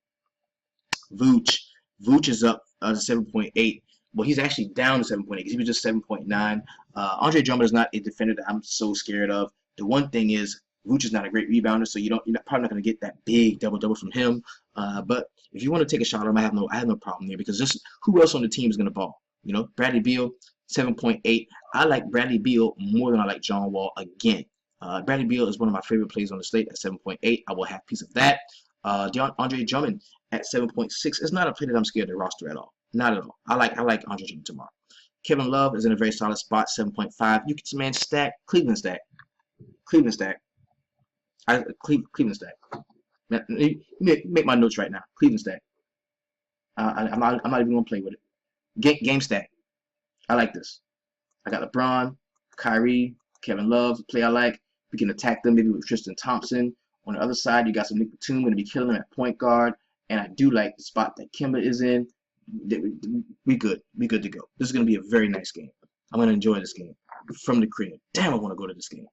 Vooch is up to 7.8. Well, he's actually down to 7.8 because he was just 7.9. Andre Drummond is not a defender that I'm so scared of. The one thing is Vooch is not a great rebounder, so you're probably not going to get that big double-double from him. But if you want to take a shot at him, I have no problem there because just who else on the team is going to ball? Bradley Beal, 7.8. I like Bradley Beal more than I like John Wall again. Bradley Beal is one of my favorite players on the slate at 7.8. I will have a piece of that. Andre Drummond at 7.6 is not a play that I'm scared to roster at all. Not at all. I like Andre Drummond tomorrow. Kevin Love is in a very solid spot, 7.5. You can man stack. Cleveland stack. Cleveland stack. Make my notes right now. Cleveland stack. I'm not even gonna play with it. Game stack. I like this. I got LeBron, Kyrie, Kevin Love, the play I like. We can attack them maybe with Tristan Thompson. On the other side, you got some Nick Batum going to be killing him at point guard. And I do like the spot that Kemba is in. We good. We good to go. This is going to be a very nice game. I'm going to enjoy this game from the crib. Damn, I want to go to this game.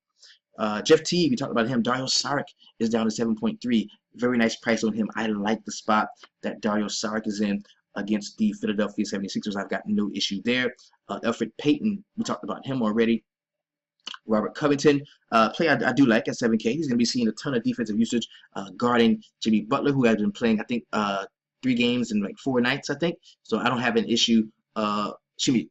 Jeff Teague, we talked about him. Dario Saric is down to 7.3. Very nice price on him. I like the spot that Dario Saric is in against the Philadelphia 76ers. I've got no issue there. Elfrid Payton, we talked about him already. Robert Covington, play I do like at 7K. He's going to be seeing a ton of defensive usage guarding Jimmy Butler, who has been playing, I think, 3 games in like 4 nights, I think. So I don't have an issue. 3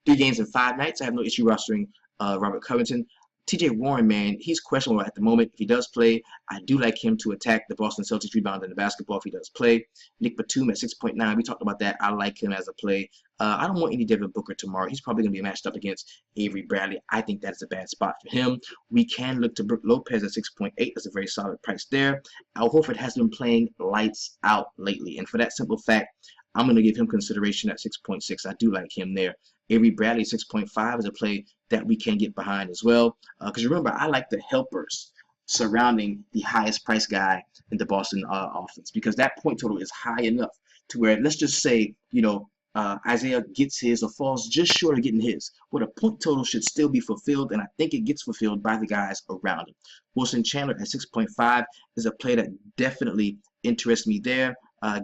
games in 5 nights. I have no issue rostering Robert Covington. TJ Warren, man, he's questionable at the moment. If he does play, I do like him to attack the Boston Celtics rebound in the basketball if he does play. Nick Batum at 6.9. We talked about that. I like him as a play. I don't want any Devin Booker tomorrow. He's probably going to be matched up against Avery Bradley. I think that's a bad spot for him. We can look to Brook Lopez at 6.8. That's a very solid price there. Al Horford has been playing lights out lately. And for that simple fact, I'm going to give him consideration at 6.6. I do like him there. Avery Bradley 6.5 is a play that we can get behind as well. Because remember, I like the helpers surrounding the highest price guy in the Boston offense, because that point total is high enough to where, let's just say, Isaiah gets his or falls just short of getting his. Well, the point total should still be fulfilled, and I think it gets fulfilled by the guys around him. Wilson Chandler at 6.5 is a play that definitely interests me there.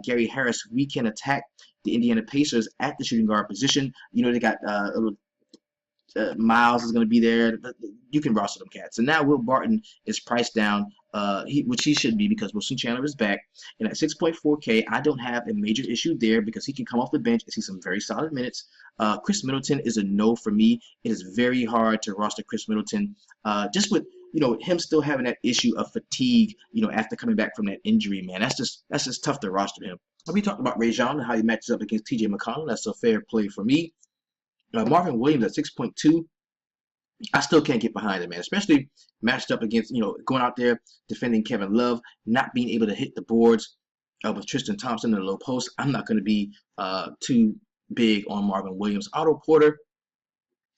Gary Harris, we can attack the Indiana Pacers at the shooting guard position. They got Miles is going to be there. You can roster them cats. And now Will Barton is priced down, which he should be because Wilson Chandler is back. And at 6.4K, I don't have a major issue there because he can come off the bench and see some very solid minutes. Chris Middleton is a no for me. It is very hard to roster Chris Middleton, just with him still having that issue of fatigue, after coming back from that injury, man. That's just tough to roster him. We talked about Rajon and how he matches up against TJ McConnell. That's a fair play for me. Marvin Williams at 6.2. I still can't get behind him, man, especially matched up against, going out there defending Kevin Love, not being able to hit the boards with Tristan Thompson in the low post. I'm not going to be too big on Marvin Williams. Otto Porter,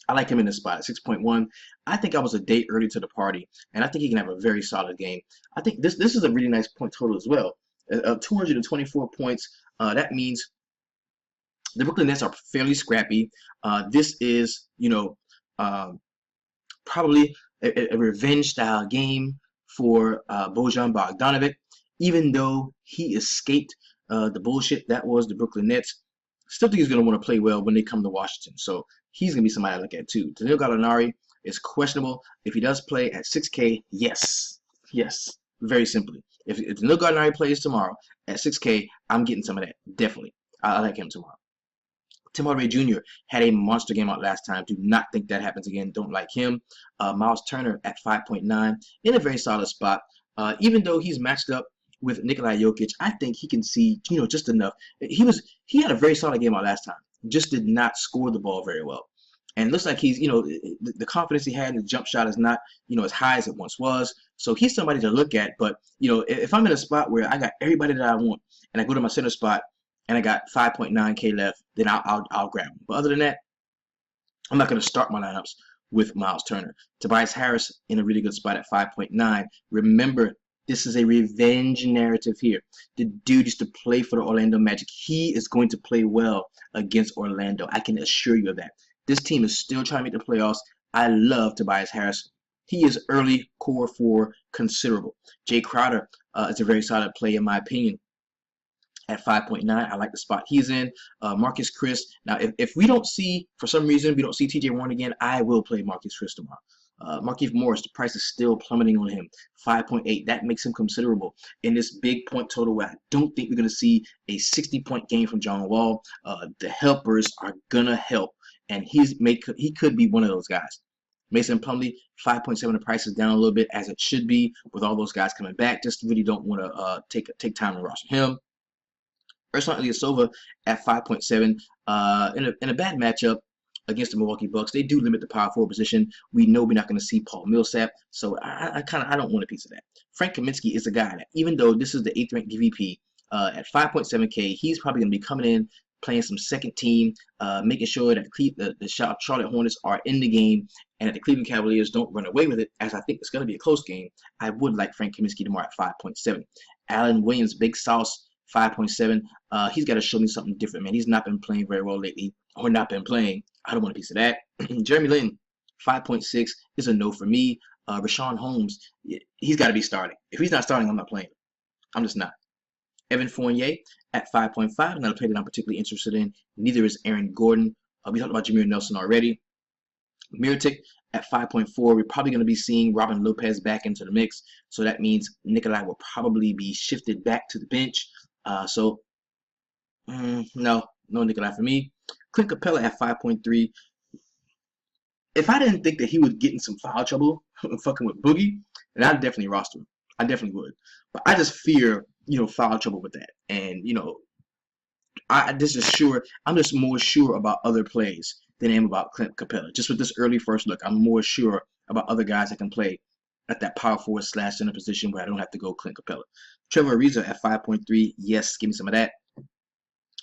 I like him in this spot at 6.1. I think I was a day early to the party, and I think he can have a very solid game. I think this is a really nice point total as well. 224 points. That means the Brooklyn Nets are fairly scrappy. This is, probably a revenge-style game for Bojan Bogdanovic. Even though he escaped the bullshit that was the Brooklyn Nets, still think he's going to want to play well when they come to Washington. So he's going to be somebody I look at too. Danilo Gallinari is questionable. If he does play at 6K, yes. Very simply. If Danilo Gallinari plays tomorrow at 6K, I'm getting some of that. Definitely. I like him tomorrow. Tim Hardaway Jr. had a monster game out last time. Do not think that happens again. Don't like him. Miles Turner at 5.9 in a very solid spot. Even though he's matched up with Nikola Jokic, I think he can see, just enough. He had a very solid game out last time. Just did not score the ball very well. And it looks like he's, the confidence he had in the jump shot is not, as high as it once was. So he's somebody to look at. But, if I'm in a spot where I got everybody that I want and I go to my center spot and I got 5.9K left, then I'll grab him. But other than that, I'm not going to start my lineups with Miles Turner. Tobias Harris in a really good spot at 5.9. Remember, this is a revenge narrative here. The dude used to play for the Orlando Magic. He is going to play well against Orlando. I can assure you of that. This team is still trying to make the playoffs. I love Tobias Harris. He is early core 4 considerable. Jay Crowder is a very solid play in my opinion. At 5.9, I like the spot he's in. Marcus Chris. Now, if we don't see, for some reason, we don't see TJ Warren again, I will play Marcus Chris tomorrow. Markieff Morris, the price is still plummeting on him. 5.8. That makes him considerable in this big point total where I don't think we're going to see a 60-point game from John Wall. The helpers are going to help, and he could be one of those guys. Mason Plumlee, 5.7. The price is down a little bit, as it should be with all those guys coming back. Just really don't want to take time to roster him. Ersan Ilyasova at 5.7 in a bad matchup against the Milwaukee Bucks. They do limit the power forward position. We know we're not going to see Paul Millsap, so I don't want a piece of that. Frank Kaminsky is a guy that, even though this is the 8th ranked DVP, at 5.7K, he's probably going to be coming in, playing some second team, making sure that the Charlotte Hornets are in the game and that the Cleveland Cavaliers don't run away with it, as I think it's going to be a close game. I would like Frank Kaminsky tomorrow at 5.7. Allen Williams, Big Sauce, 5.7. He's got to show me something different, man. He's not been playing very well lately, or not been playing. I don't want a piece of that. Jeremy Lin, 5.6 is a no for me. Rashawn Holmes, he's got to be starting. If he's not starting, I'm not playing. I'm just not. Evan Fournier at 5.5, another player that I'm particularly interested in. Neither is Aaron Gordon. We talked about Jameer Nelson already. Mirotic at 5.4. We're probably going to be seeing Robin Lopez back into the mix, so that means Nikolai will probably be shifted back to the bench. No Nikolai for me. Clint Capella at 5.3. If I didn't think that he would get in some foul trouble fucking with Boogie, then I'd definitely roster him. I definitely would. But I just fear, foul trouble with that. And, I'm just more sure about other plays than I am about Clint Capella. Just with this early first look, I'm more sure about other guys that can play at that power forward / center position where I don't have to go Clint Capella. Trevor Ariza at 5.3. Yes, give me some of that.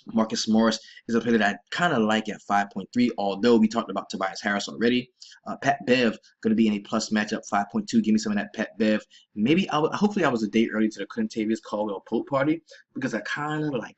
Marcus Morris is a player that I kind of like at 5.3, although we talked about Tobias Harris already. Pat Bev going to be in a plus matchup, 5.2. Give me some of that Pat Bev. Hopefully I was a day early to the Quintavious Caldwell Pope party because I kind of like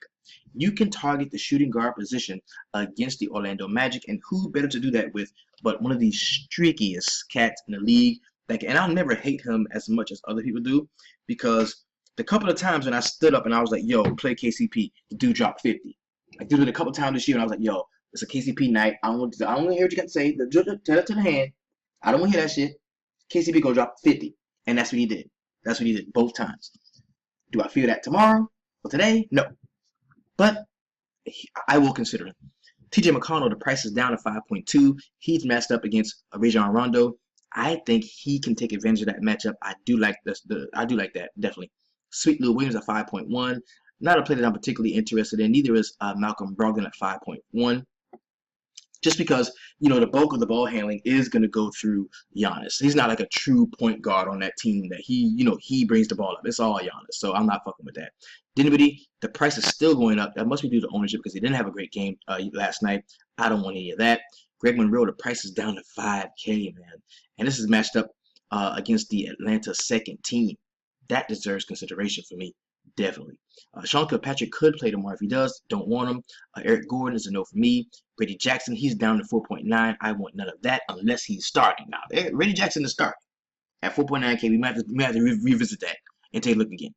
you can target the shooting guard position against the Orlando Magic, and who better to do that with but one of the streakiest cats in the league. And I'll never hate him as much as other people do because the couple of times when I stood up and I was like, yo, play KCP, the dude dropped 50. I did it a couple of times this year and I was like, yo, it's a KCP night. I don't want to hear what you got to say. Tell it to the hand. I don't want to hear that shit. KCP gonna drop 50. And that's what he did. That's what he did both times. Do I feel that tomorrow or today? No. But I will consider him. TJ McConnell, the price is down to 5.2. He's matched up against Rajon Rondo. I think he can take advantage of that matchup. I do like that, definitely. Sweet Lou Williams at 5.1. Not a player that I'm particularly interested in. Neither is Malcolm Brogdon at 5.1. Just because, the bulk of the ball handling is going to go through Giannis. He's not like a true point guard on that team that he brings the ball up. It's all Giannis. So I'm not fucking with that. Dinwiddie, the price is still going up. That must be due to ownership because he didn't have a great game last night. I don't want any of that. Greg Monroe, the price is down to 5K, man. And this is matched up against the Atlanta second team. That deserves consideration for me, definitely. Sean Kilpatrick could play tomorrow. If he does, don't want him. Eric Gordon is a no for me. Brady Jackson, he's down to 4.9. I want none of that unless he's starting. Now, Brady Jackson is starting at 4.9K. We might have to revisit that and take a look again.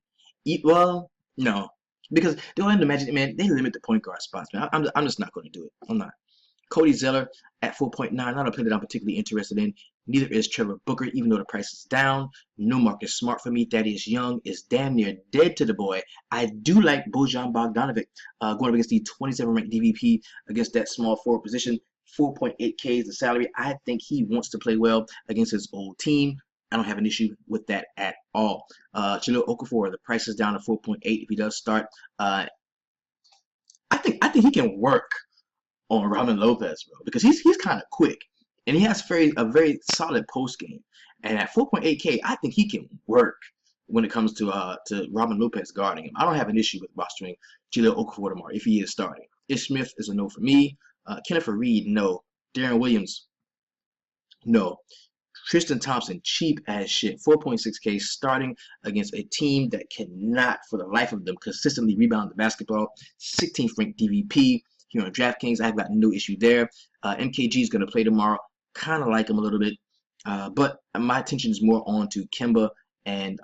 Well, no, because the Orlando Magic, man, they limit the point guard spots, man. I'm just not going to do it. I'm not. Cody Zeller at 4.9, not a player that I'm particularly interested in. Neither is Trevor Booker, even though the price is down. No Marcus Smart for me. Thaddeus Young is damn near dead to the boy. I do like Bojan Bogdanovic going up against the 27th-ranked DVP against that small forward position. 4.8K is the salary. I think he wants to play well against his old team. I don't have an issue with that at all. Jahlil Okafor, the price is down to 4.8 if he does start. I think he can work on Robin Lopez, bro, because he's kind of quick and he has a very solid post game. And at 4.8K, I think he can work when it comes to Robin Lopez guarding him. I don't have an issue with rostering Jahlil Okafor tomorrow if he is starting. Ish Smith is a no for me. Kenneth Reed, no. Darren Williams, no. Tristan Thompson, cheap as shit. 4.6K starting against a team that cannot, for the life of them, consistently rebound the basketball. 16th ranked DVP. Here on DraftKings, I've got no issue there. MKG is going to play tomorrow. Kind of like him a little bit. But my attention is more on to Kemba and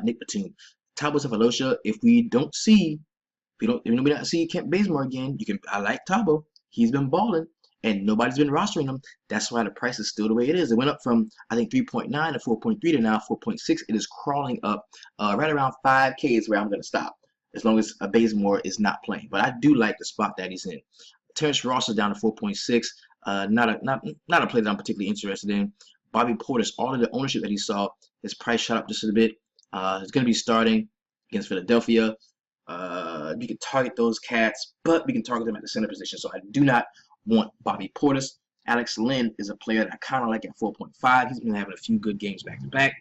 Nick Batum. Thabo Sefolosha, if we don't see Kent Bazemore again, I like Thabo. He's been balling. And nobody's been rostering him. That's why the price is still the way it is. It went up from, I think, 3.9 to 4.3 to now 4.6. It is crawling up right around 5K is where I'm going to stop, as long as Bazemore is not playing. But I do like the spot that he's in. Terrence Ross is down to 4.6. Not a player that I'm particularly interested in. Bobby Portis, all of the ownership that he saw, his price shot up just a bit. He's going to be starting against Philadelphia. You can target those cats, but we can target them at the center position. So I do not want Bobby Portis. Alex Len is a player that I kind of like at 4.5. He's been having a few good games back to back.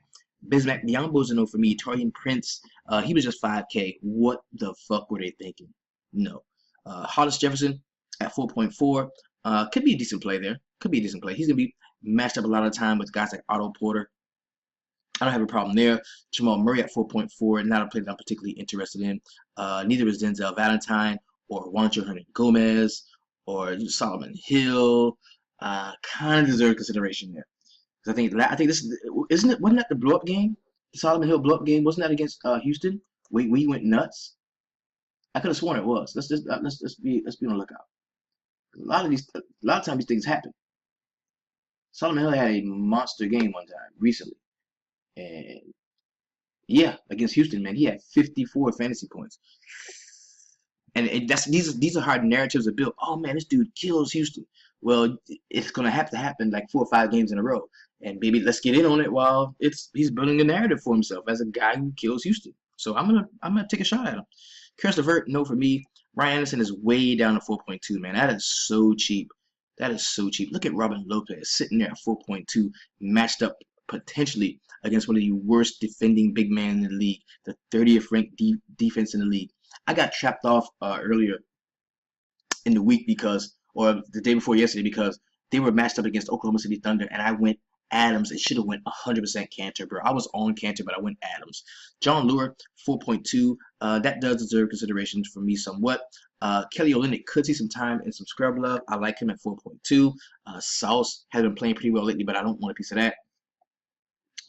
Bismack Biyombo's a no for me. Taurean Prince, he was just 5K. What the fuck were they thinking? No. Hollis Jefferson at 4.4. Could be a decent play there. Could be a decent play. He's going to be matched up a lot of time with guys like Otto Porter. I don't have a problem there. Jamal Murray at 4.4. Not a player that I'm particularly interested in. Neither is Denzel Valentine or Juancho Hernangomez or Solomon Hill. Kind of deserve consideration there. I think this wasn't that the blow up game? The Solomon Hill blow up game, wasn't that against Houston? Where he went nuts? I could have sworn it was. Let's be on the lookout. A lot of times these things happen. Solomon Hill had a monster game one time recently, and yeah, against Houston, man, he had 54 fantasy points. And these are hard narratives to build. Oh man, this dude kills Houston. Well, it's gonna have to happen like 4 or 5 games in a row. And maybe let's get in on it while he's building a narrative for himself as a guy who kills Houston. So I'm gonna take a shot at him. Karis LeVert, no for me. Ryan Anderson is way down to 4.2, man. That is so cheap. That is so cheap. Look at Robin Lopez sitting there at 4.2, matched up potentially against one of the worst defending big men in the league, the 30th ranked defense in the league. I got trapped off earlier in the week or the day before yesterday, because they were matched up against Oklahoma City Thunder, and I went Adams. It should have went 100% Cantor, bro. I was on Cantor, but I went Adams. John Lure, 4.2. That does deserve consideration for me somewhat. Kelly Olynyk could see some time and some scrub love. I like him at 4.2. Sauce has been playing pretty well lately, but I don't want a piece of that.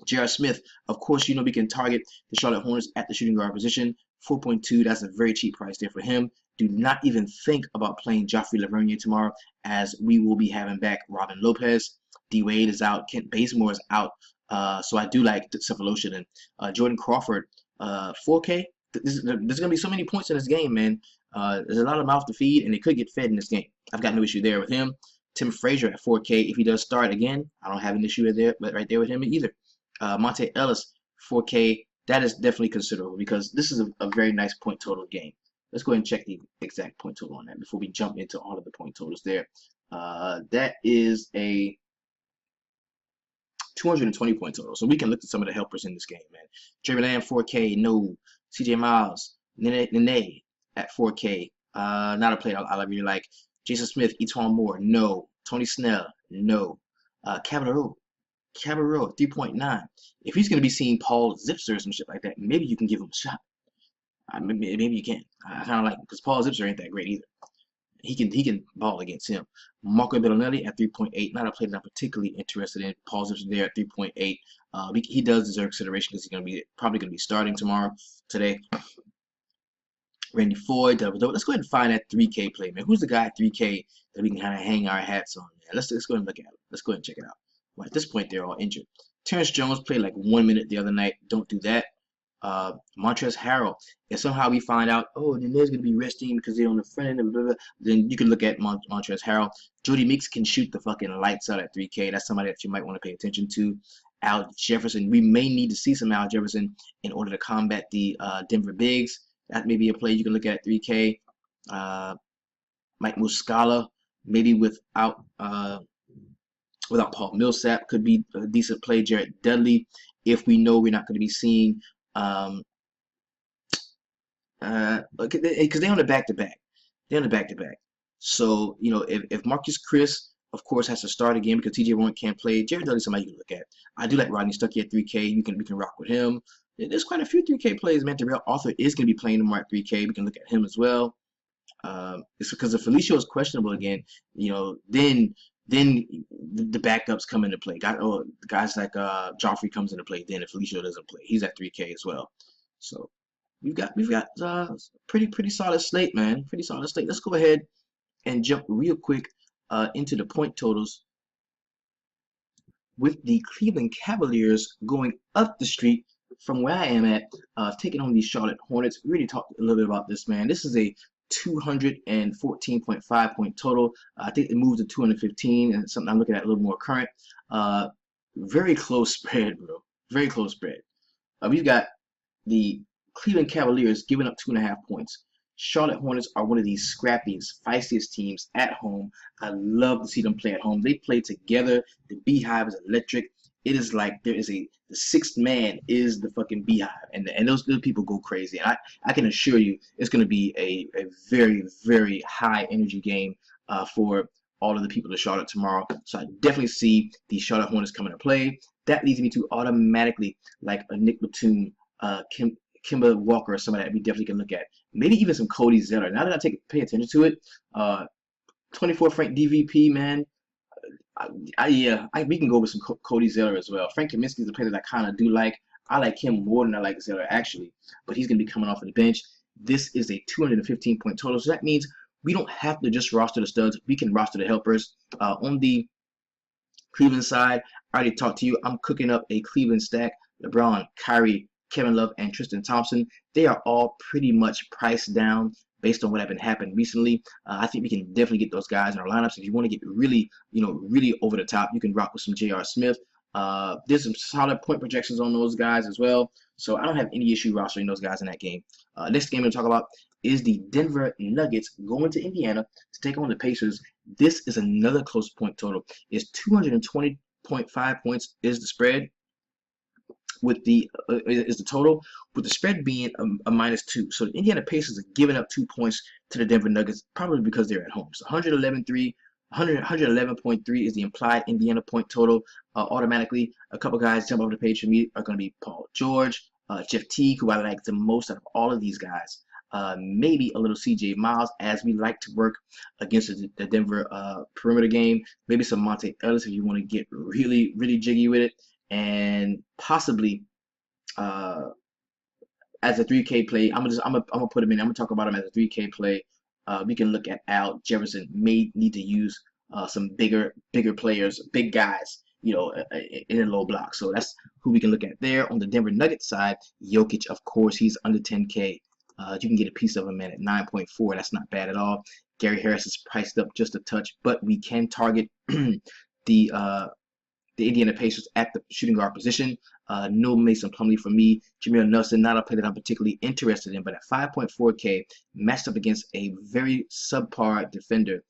J.R. Smith, of course, we can target the Charlotte Hornets at the shooting guard position. 4.2, that's a very cheap price there for him. Do not even think about playing Joffrey Lavergne tomorrow, as we will be having back Robin Lopez. D-Wade is out. Kent Bazemore is out. So I do like Cephaloshin. And Jordan Crawford, 4K. There's going to be so many points in this game, man. There's a lot of mouth to feed, and they could get fed in this game. I've got no issue there with him. Tim Frazier at 4K. If he does start again, I don't have an issue right there with him either. Monte Ellis, 4K. That is definitely considerable, because this is a very nice point total game. Let's go ahead and check the exact point total on that before we jump into all of the point totals there. That is a 220 point total. So we can look at some of the helpers in this game, man. Jeremy Lamb, 4K. No. CJ Miles, Nene at 4K. Not a player I really like. Jason Smith, Etuan Moore. No. Tony Snell. No. Cabarro, 3.9. If he's going to be seeing Paul Zipser or some shit like that, maybe you can give him a shot. Maybe you can. I kind of like him, because Paul Zipser ain't that great either. He can ball against him. Marco Bellinelli at 3.8. Not a player that I'm particularly interested in. Paul Zipser there at 3.8. He does deserve consideration, because he's probably going to be starting today. Randy Foy, let's go ahead and find that 3K play, man. Who's the guy at 3K that we can kind of hang our hats on, man? Let's go ahead and look at it. Let's go ahead and check it out. Well, at this point, they're all injured. Terrence Jones played like 1 minute the other night. Don't do that. Montrezl Harrell. If somehow we find out, oh, then there's going to be resting because they're on the front end, and blah, blah, blah, then you can look at Montrezl Harrell. Jody Meeks can shoot the fucking lights out at 3K. That's somebody that you might want to pay attention to. Al Jefferson. We may need to see some Al Jefferson in order to combat the Denver Bigs. That may be a play you can look at 3K. Mike Muscala, maybe without Paul Millsap, could be a decent play. Jared Dudley, if we know we're not going to be seeing, because they're on the back-to-back. So, if Marcus Chris, of course, has to start again because TJ Warren can't play, Jared Dudley is somebody you can look at. I do like Rodney Stuckey at 3K. We can rock with him. There's quite a few 3K plays, man. Terrell Arthur is going to be playing tomorrow at 3K. We can look at him as well. It's because if Felicio is questionable again, then the backups come into play. Guys like Joffrey comes into play. Then if Felicio doesn't play, he's at 3K as well. So we've got pretty solid slate, man. Pretty solid slate. Let's go ahead and jump real quick into the point totals, with the Cleveland Cavaliers going up the street from where I am at, taking on the Charlotte Hornets. We already talked a little bit about this, man. This is a 214.5 point total. I think it moved to 215, and something I'm looking at a little more current. Very close spread, bro. Very close spread. We've got the Cleveland Cavaliers giving up 2.5 points. Charlotte Hornets are one of the scrappiest, feistiest teams at home. I love to see them play at home. They play together. The Beehive is electric. It is like the sixth man is the fucking Beehive, and those people go crazy. And I can assure you, it's going to be a very, very high energy game for all of the people of Charlotte tomorrow. So I definitely see the Charlotte Hornets coming to play. That leads me to automatically like a Nick Batum, Kemba Walker, or somebody that we definitely can look at. Maybe even some Cody Zeller. Now that I pay attention to it, 24th ranked DVP, man. We can go with some Cody Zeller as well. Frank Kaminsky is a player that I kind of do like. I like him more than I like Zeller, actually. But he's going to be coming off of the bench. This is a 215 point total. So that means we don't have to just roster the studs. We can roster the helpers. On the Cleveland side, I already talked to you. I'm cooking up a Cleveland stack. LeBron, Kyrie, Kevin Love, and Tristan Thompson. They are all pretty much priced down based on what have been happening recently. I think we can definitely get those guys in our lineups. If you want to get really over the top, you can rock with some J.R. Smith. There's some solid point projections on those guys as well. So I don't have any issue rostering those guys in that game. Next game we're going to talk about is the Denver Nuggets going to Indiana to take on the Pacers. This is another close point total. It's 220.5 points is the spread with the is the total, with the spread being a -2. So the Indiana Pacers are giving up 2 points to the Denver Nuggets, probably because they're at home. So 111.3 is the implied Indiana point total. Automatically, a couple guys jump over the page for me are going to be Paul George, Jeff Teague, who I like the most out of all of these guys. Maybe a little CJ Miles, as we like to work against the Denver perimeter game. Maybe some Monte Ellis if you want to get really, really jiggy with it. And possibly as a 3K play, I'm gonna put him in. I'm gonna talk about him as a 3K play. We can look at Al Jefferson. May need to use some bigger players, big guys, in a low block. So that's who we can look at there. On the Denver Nuggets side, Jokic, of course, he's under 10K. You can get a piece of him at 9.4. That's not bad at all. Gary Harris is priced up just a touch, but we can target the Indiana Pacers at the shooting guard position. No Mason Plumlee for me. Jameer Nelson, not a player that I'm particularly interested in, but at 5.4K, matched up against a very subpar defender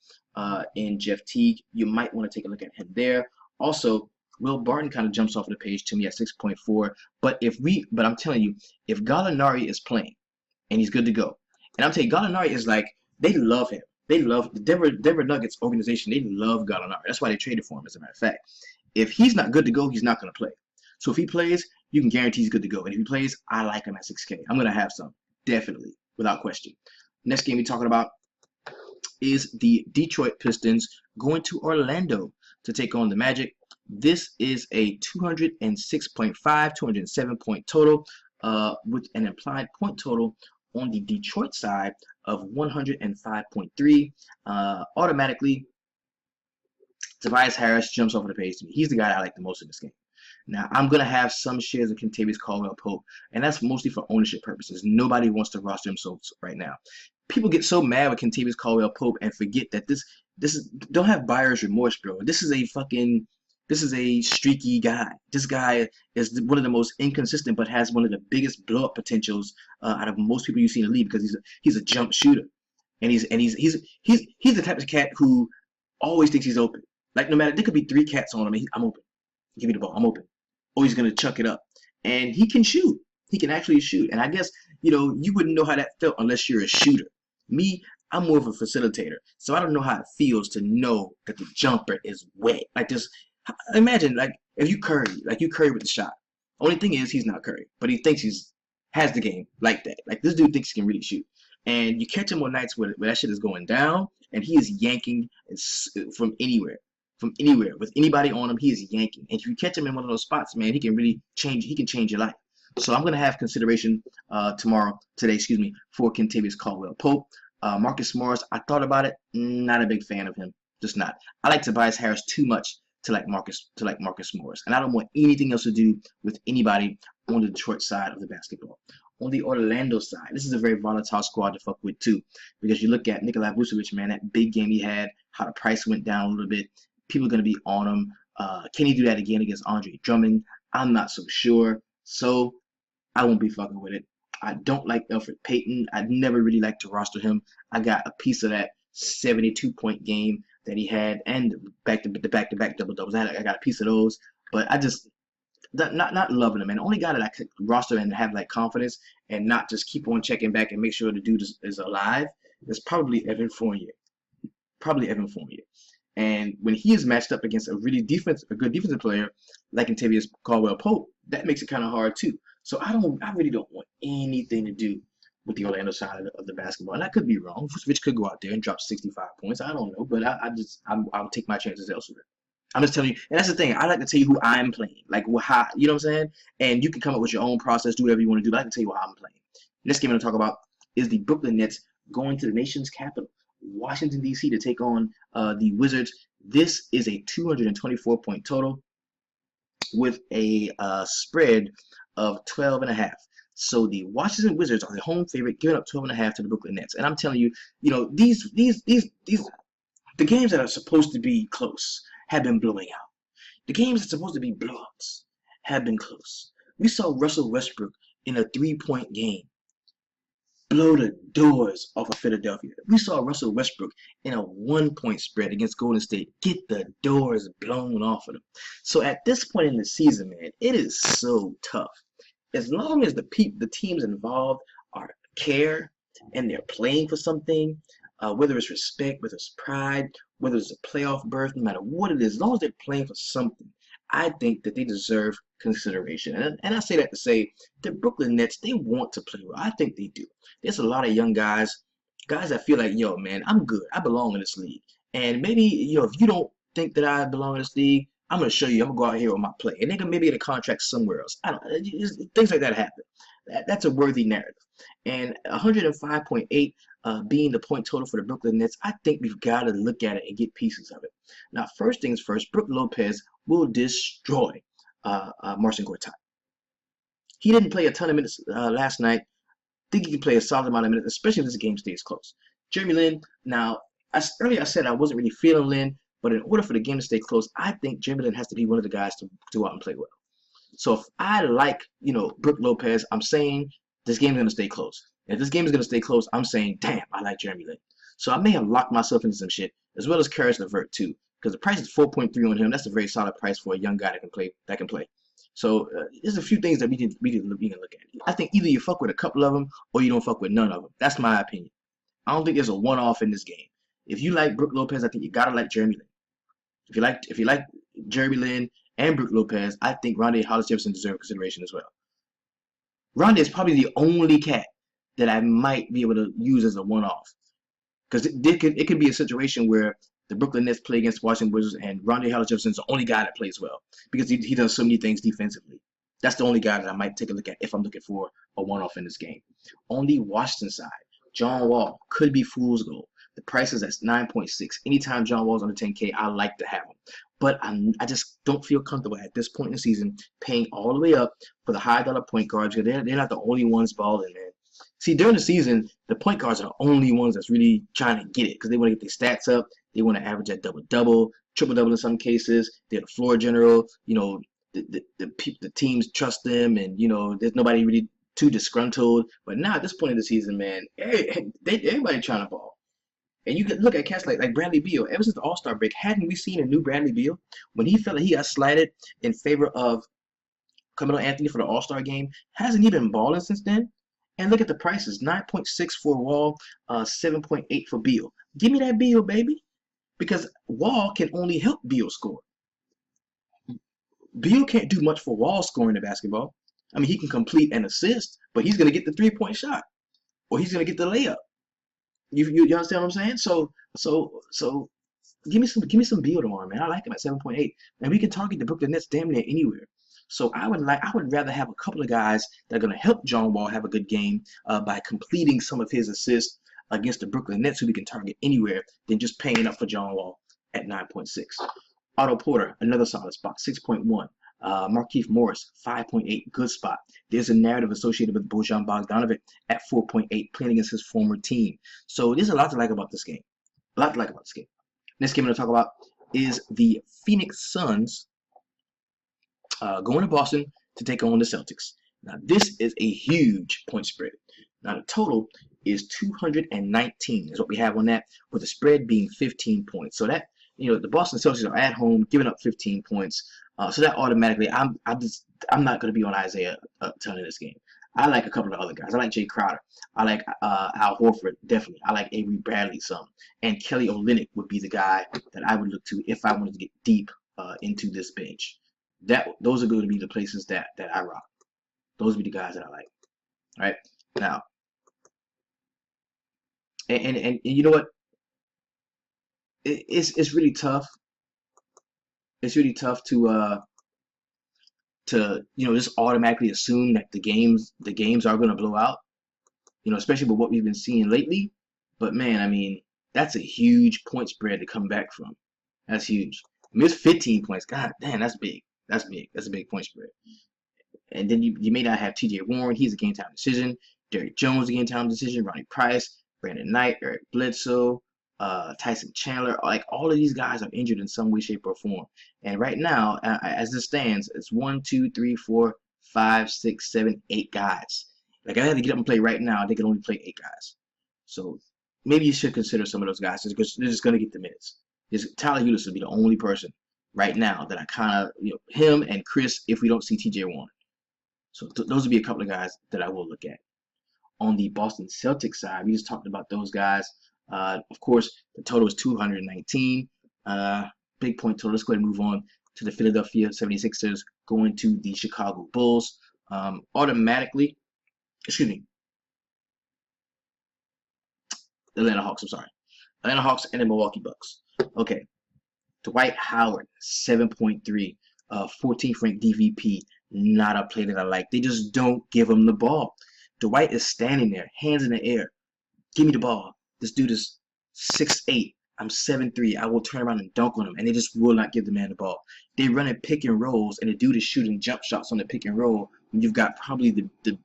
in Jeff Teague, you might want to take a look at him there. Also, Will Barton kind of jumps off the page to me at 6.4. But I'm telling you, if Gallinari is playing and he's good to go, and I'm telling you, Gallinari is like, they love him. They love the Denver Nuggets organization. They love Gallinari. That's why they traded for him, as a matter of fact. If he's not good to go, he's not going to play. So if he plays, you can guarantee he's good to go. And if he plays, I like him at 6K. I'm going to have some, definitely, without question. Next game we're talking about is the Detroit Pistons going to Orlando to take on the Magic. This is a 206.5, 207 point total with an implied point total on the Detroit side of 105.3. Automatically, Tobias Harris jumps over the page to me. He's the guy I like the most in this game. Now, I'm going to have some shares of Kentavious Caldwell-Pope, and that's mostly for ownership purposes. Nobody wants to roster him right now. People get so mad with Kentavious Caldwell-Pope and forget that this is don't have buyer's remorse, bro. This is a streaky guy. This guy is one of the most inconsistent, but has one of the biggest blow-up potentials out of most people you see in the league, because he's a jump shooter, and he's the type of cat who always thinks he's open. Like, no matter, there could be 3 cats on him, and I'm open. Give me the ball, I'm open. Or he's gonna chuck it up, and he can shoot. He can actually shoot, and I guess you wouldn't know how that felt unless you're a shooter. Me, I'm more of a facilitator, so I don't know how it feels to know that the jumper is wet. Like this, imagine like if you Curry with the shot. Only thing is he's not Curry, but he thinks has the game like that. Like, this dude thinks he can really shoot, and you catch him on nights where that shit is going down, and he is yanking from anywhere. With anybody on him, he is yanking. And if you catch him in one of those spots, man, he can change your life. So I'm gonna have consideration today, for Kentavious Caldwell-Pope. Marcus Morris, I thought about it, not a big fan of him, just not. I like Tobias Harris too much to like Marcus Morris, and I don't want anything else to do with anybody on the Detroit side of the basketball. On the Orlando side, this is a very volatile squad to fuck with too, because you look at Nikola Vucevic, man, that big game he had, how the price went down a little bit. People are going to be on him. Can he do that again against Andre Drummond? I'm not so sure. So I won't be fucking with it. I don't like Elfrid Payton. I never really liked to roster him. I got a piece of that 72-point game that he had, and the back-to-back double-doubles. I got a piece of those, but I just not loving him. And the only guy that I could roster and have like confidence and not just keep on checking back and make sure the dude is alive is probably Evan Fournier. And when he is matched up against a good defensive player like Kentavious Caldwell-Pope, that makes it kind of hard too. So I really don't want anything to do with the Orlando side of the basketball. And I could be wrong. Vucevic could go out there and drop 65 points. I don't know, but I'll take my chances elsewhere. I'm just telling you, and that's the thing. I like to tell you who I'm playing, like how, you know what I'm saying? And you can come up with your own process, do whatever you want to do. But I can tell you how I'm playing. Next game I'm going to talk about is the Brooklyn Nets going to the nation's capital, Washington, D.C., to take on the Wizards. This is a 224-point total with a spread of 12.5. So the Washington Wizards are the home favorite, giving up 12.5 to the Brooklyn Nets. And I'm telling you, the games that are supposed to be close have been blowing out. The games that's supposed to be blowouts have been close. We saw Russell Westbrook in a 3-point game blow the doors off of Philadelphia. We saw Russell Westbrook in a 1-point spread against Golden State get the doors blown off of them. So at this point in the season, man, it is so tough. As long as the teams involved care and they're playing for something, whether it's respect, whether it's pride, whether it's a playoff berth, no matter what it is, as long as they're playing for something, I think that they deserve consideration. And I say that to say the Brooklyn Nets, they want to play well. I think they do. There's a lot of young guys that feel like, yo, man, I'm good. I belong in this league. And maybe, if you don't think that I belong in this league, I'm going to show you. I'm going to go out here with my play. And they can maybe get a contract somewhere else. Things like that happen. That's a worthy narrative. And 105.8 being the point total for the Brooklyn Nets, I think we've got to look at it and get pieces of it. Now, first things first, Brook Lopez will destroy Marcin Gortat. He didn't play a ton of minutes last night. I think he can play a solid amount of minutes, especially if this game stays close. Jeremy Lin, now, earlier I said I wasn't really feeling Lin, but in order for the game to stay close, I think Jeremy Lin has to be one of the guys to go out and play well. So if I like, Brook Lopez, I'm saying this game is going to stay close. If this game is going to stay close, I'm saying, damn, I like Jeremy Lin. So I may have locked myself into some shit, as well as Karis LeVert too, because the price is 4.3 on him. That's a very solid price for a young guy that can play. So there's a few things that we can look at. I think either you fuck with a couple of them or you don't fuck with none of them. That's my opinion. I don't think there's a one-off in this game. If you like Brook Lopez, I think you gotta like Jeremy Lin. If you like Jeremy Lin and Brook Lopez, I think Rondae Hollis-Jefferson deserves consideration as well. Rondae is probably the only cat that I might be able to use as a one-off, because it could be a situation where the Brooklyn Nets play against Washington Wizards and Rondae Hollis-Jefferson is the only guy that plays well because he does so many things defensively. That's the only guy that I might take a look at if I'm looking for a one-off in this game. On the Washington side, John Wall could be fool's gold. The price is at 9.6. Anytime John Wall's under 10K, I like to have him. But I just don't feel comfortable at this point in the season paying all the way up for the high-dollar point guards because they're not the only ones balling, man. See, during the season, the point guards are the only ones that's really trying to get it because they want to get their stats up. They want to average at double-double, triple-double in some cases. They're the floor general. The teams trust them, and, there's nobody really too disgruntled. But now at this point in the season, man, everybody trying to ball. And you can look at cats like Bradley Beal. Ever since the All-Star break, hadn't we seen a new Bradley Beal? When he felt like he got slighted in favor of Carmelo Anthony for the All-Star game, hasn't he been balling since then? And look at the prices, 9.6 for Wall, 7.8 for Beal. Give me that Beal, baby. Because Wall can only help Beal score. Beal can't do much for Wall scoring the basketball. I mean, he can complete an assist, but he's going to get the three-point shot. Or he's going to get the layup. You understand what I'm saying? So give me some Beal tomorrow, man. I like him at 7.8, and we can target the Brooklyn Nets damn near anywhere. So I would rather have a couple of guys that are going to help John Wall have a good game by completing some of his assists against the Brooklyn Nets, who we can target anywhere, than just paying up for John Wall at 9.6. Otto Porter, another solid spot, 6.1. Markieff Morris, 5.8, good spot. There's a narrative associated with Bojan Bogdanovic at 4.8, playing against his former team. So there's a lot to like about this game. Next game I'm going to talk about is the Phoenix Suns going to Boston to take on the Celtics. Now, this is a huge point spread. Now, the total is 219 is what we have on that, with the spread being 15 points. So that, the Boston Celtics are at home, giving up 15 points. So that automatically, I'm not going to be on Isaiah a ton in this game. I like a couple of other guys. I like Jay Crowder. I like Al Horford, definitely. I like Avery Bradley some. And Kelly Olynyk would be the guy that I would look to if I wanted to get deep into this bench. Those are going to be the places that I rock. Those would be the guys that I like. All right? Now, and you know what? It's really tough. It's really tough to just automatically assume that the games are going to blow out, especially with what we've been seeing lately. But man, I mean, that's a huge point spread to come back from. That's huge. I mean, it's 15 points. God damn, that's big. That's big. That's a big point spread. And then you may not have T.J. Warren. He's a game time decision. Derrick Jones, a game time decision. Ronnie Price, Brandon Knight, Eric Bledsoe, Tyson Chandler. Like all of these guys are injured in some way, shape, or form. And right now, as this stands, it's 1, 2, 3, 4, 5, 6, 7, 8 guys. Like I had to get up and play right now. They can only play 8 guys. So maybe you should consider some of those guys because they're just going to get the minutes. Tyler Ulis would be the only person right now that I kind of, him and Chris if we don't see TJ Warren. So those would be a couple of guys that I will look at. On the Boston Celtics side, we just talked about those guys. Of course, the total is 219. Big point total. Let's go ahead and move on to the Philadelphia 76ers going to the Chicago Bulls. Automatically, Atlanta Hawks, I'm sorry. Atlanta Hawks and the Milwaukee Bucks. Okay. Dwight Howard, 7.3. 14th ranked DVP. Not a play that I like. They just don't give him the ball. Dwight is standing there, hands in the air. Give me the ball. This dude is 6'8". I'm 7'3". I will turn around and dunk on him. And they just will not give the man the ball. They run in pick and rolls, and the dude is shooting jump shots on the pick and roll. And you've got probably the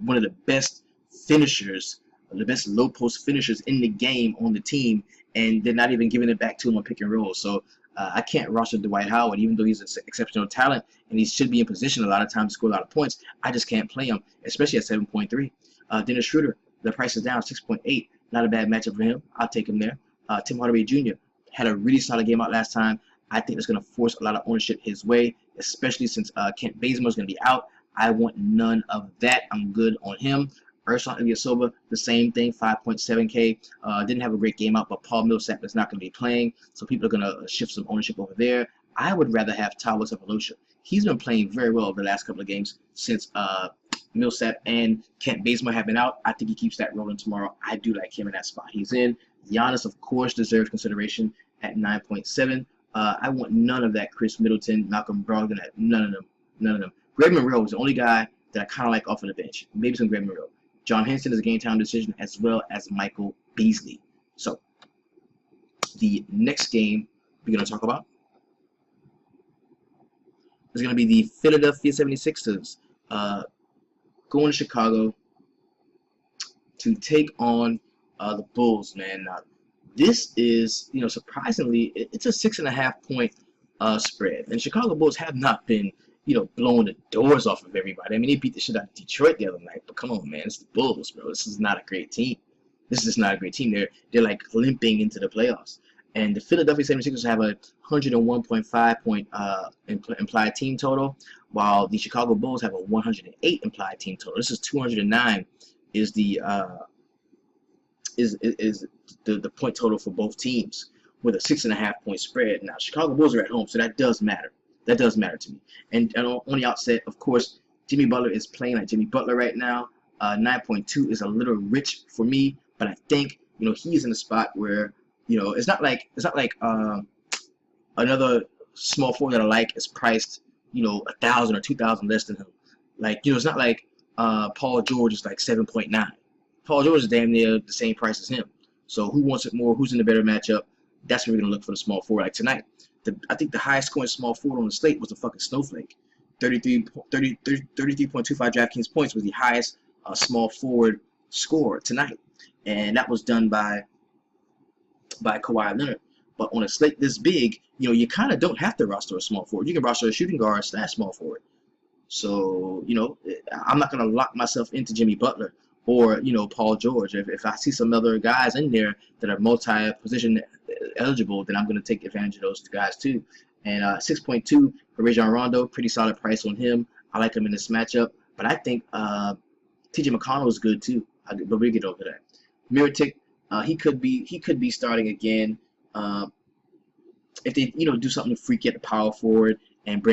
one of the best finishers, the best low post finishers in the game on the team, and they're not even giving it back to him on pick and roll. So I can't roster Dwight Howard, even though he's an exceptional talent and he should be in position a lot of times to score a lot of points. I just can't play him, especially at 7.3. Dennis Schroeder, the price is down, 6.8. Not a bad matchup for him. I'll take him there. Tim Hardaway Jr. had a really solid game out last time. I think that's going to force a lot of ownership his way, especially since Kent Bazemore is going to be out. I want none of that. I'm good on him. Ersan Ilyasova, the same thing, 5.7K. Didn't have a great game out, but Paul Millsap is not going to be playing, so people are going to shift some ownership over there. I would rather have Tyrese Haliburton. He's been playing very well over the last couple of games since Millsap and Kent Bazemore have been out. I think he keeps that rolling tomorrow. I do like him in that spot he's in. Giannis, of course, deserves consideration at 9.7. I want none of that Chris Middleton, Malcolm Brogdon, none of them. Greg Monroe is the only guy that I kind of like off of the bench. Maybe some Greg Monroe. John Henson is a game time decision, as well as Michael Beasley. So the next game we're going to talk about is going to be the Philadelphia 76ers going to Chicago to take on the Bulls, man. Now, this is, surprisingly, it's a 6.5 point spread. And Chicago Bulls have not been, blowing the doors off of everybody. I mean, they beat the shit out of Detroit the other night. But come on, man, it's the Bulls, bro. This is not a great team. This is just not a great team. They're like limping into the playoffs. And the Philadelphia 76ers have a 101.5 point implied team total, while the Chicago Bulls have a 108 implied team total. This is 209 is the point total for both teams with a 6.5 point spread. Now, Chicago Bulls are at home, so that does matter. That does matter to me. And on the outset, of course, Jimmy Butler is playing like Jimmy Butler right now. 9.2 is a little rich for me, but I think he's in a spot where it's not like another small forward that I like is priced 1,000 or 2,000 less than him. Like it's not like Paul George is like 7.9. Paul George is damn near the same price as him. So who wants it more? Who's in the better matchup? That's where we're gonna look for the small forward. Like tonight, I think the highest scoring small forward on the slate was the fucking Snowflake. 33.25 DraftKings points was the highest small forward score tonight, and that was done by Kawhi Leonard. But on a slate this big, you kind of don't have to roster a small forward. You can roster a shooting guard / small forward. So I'm not gonna lock myself into Jimmy Butler or Paul George. If I see some other guys in there that are multi-position eligible, then I'm going to take advantage of those guys too. And 6.2 for Rajon Rondo, pretty solid price on him. I like him in this matchup, but I think TJ McConnell is good too. But we'll get over that. Mirotic, he could be starting again if they do something freaky at the power forward and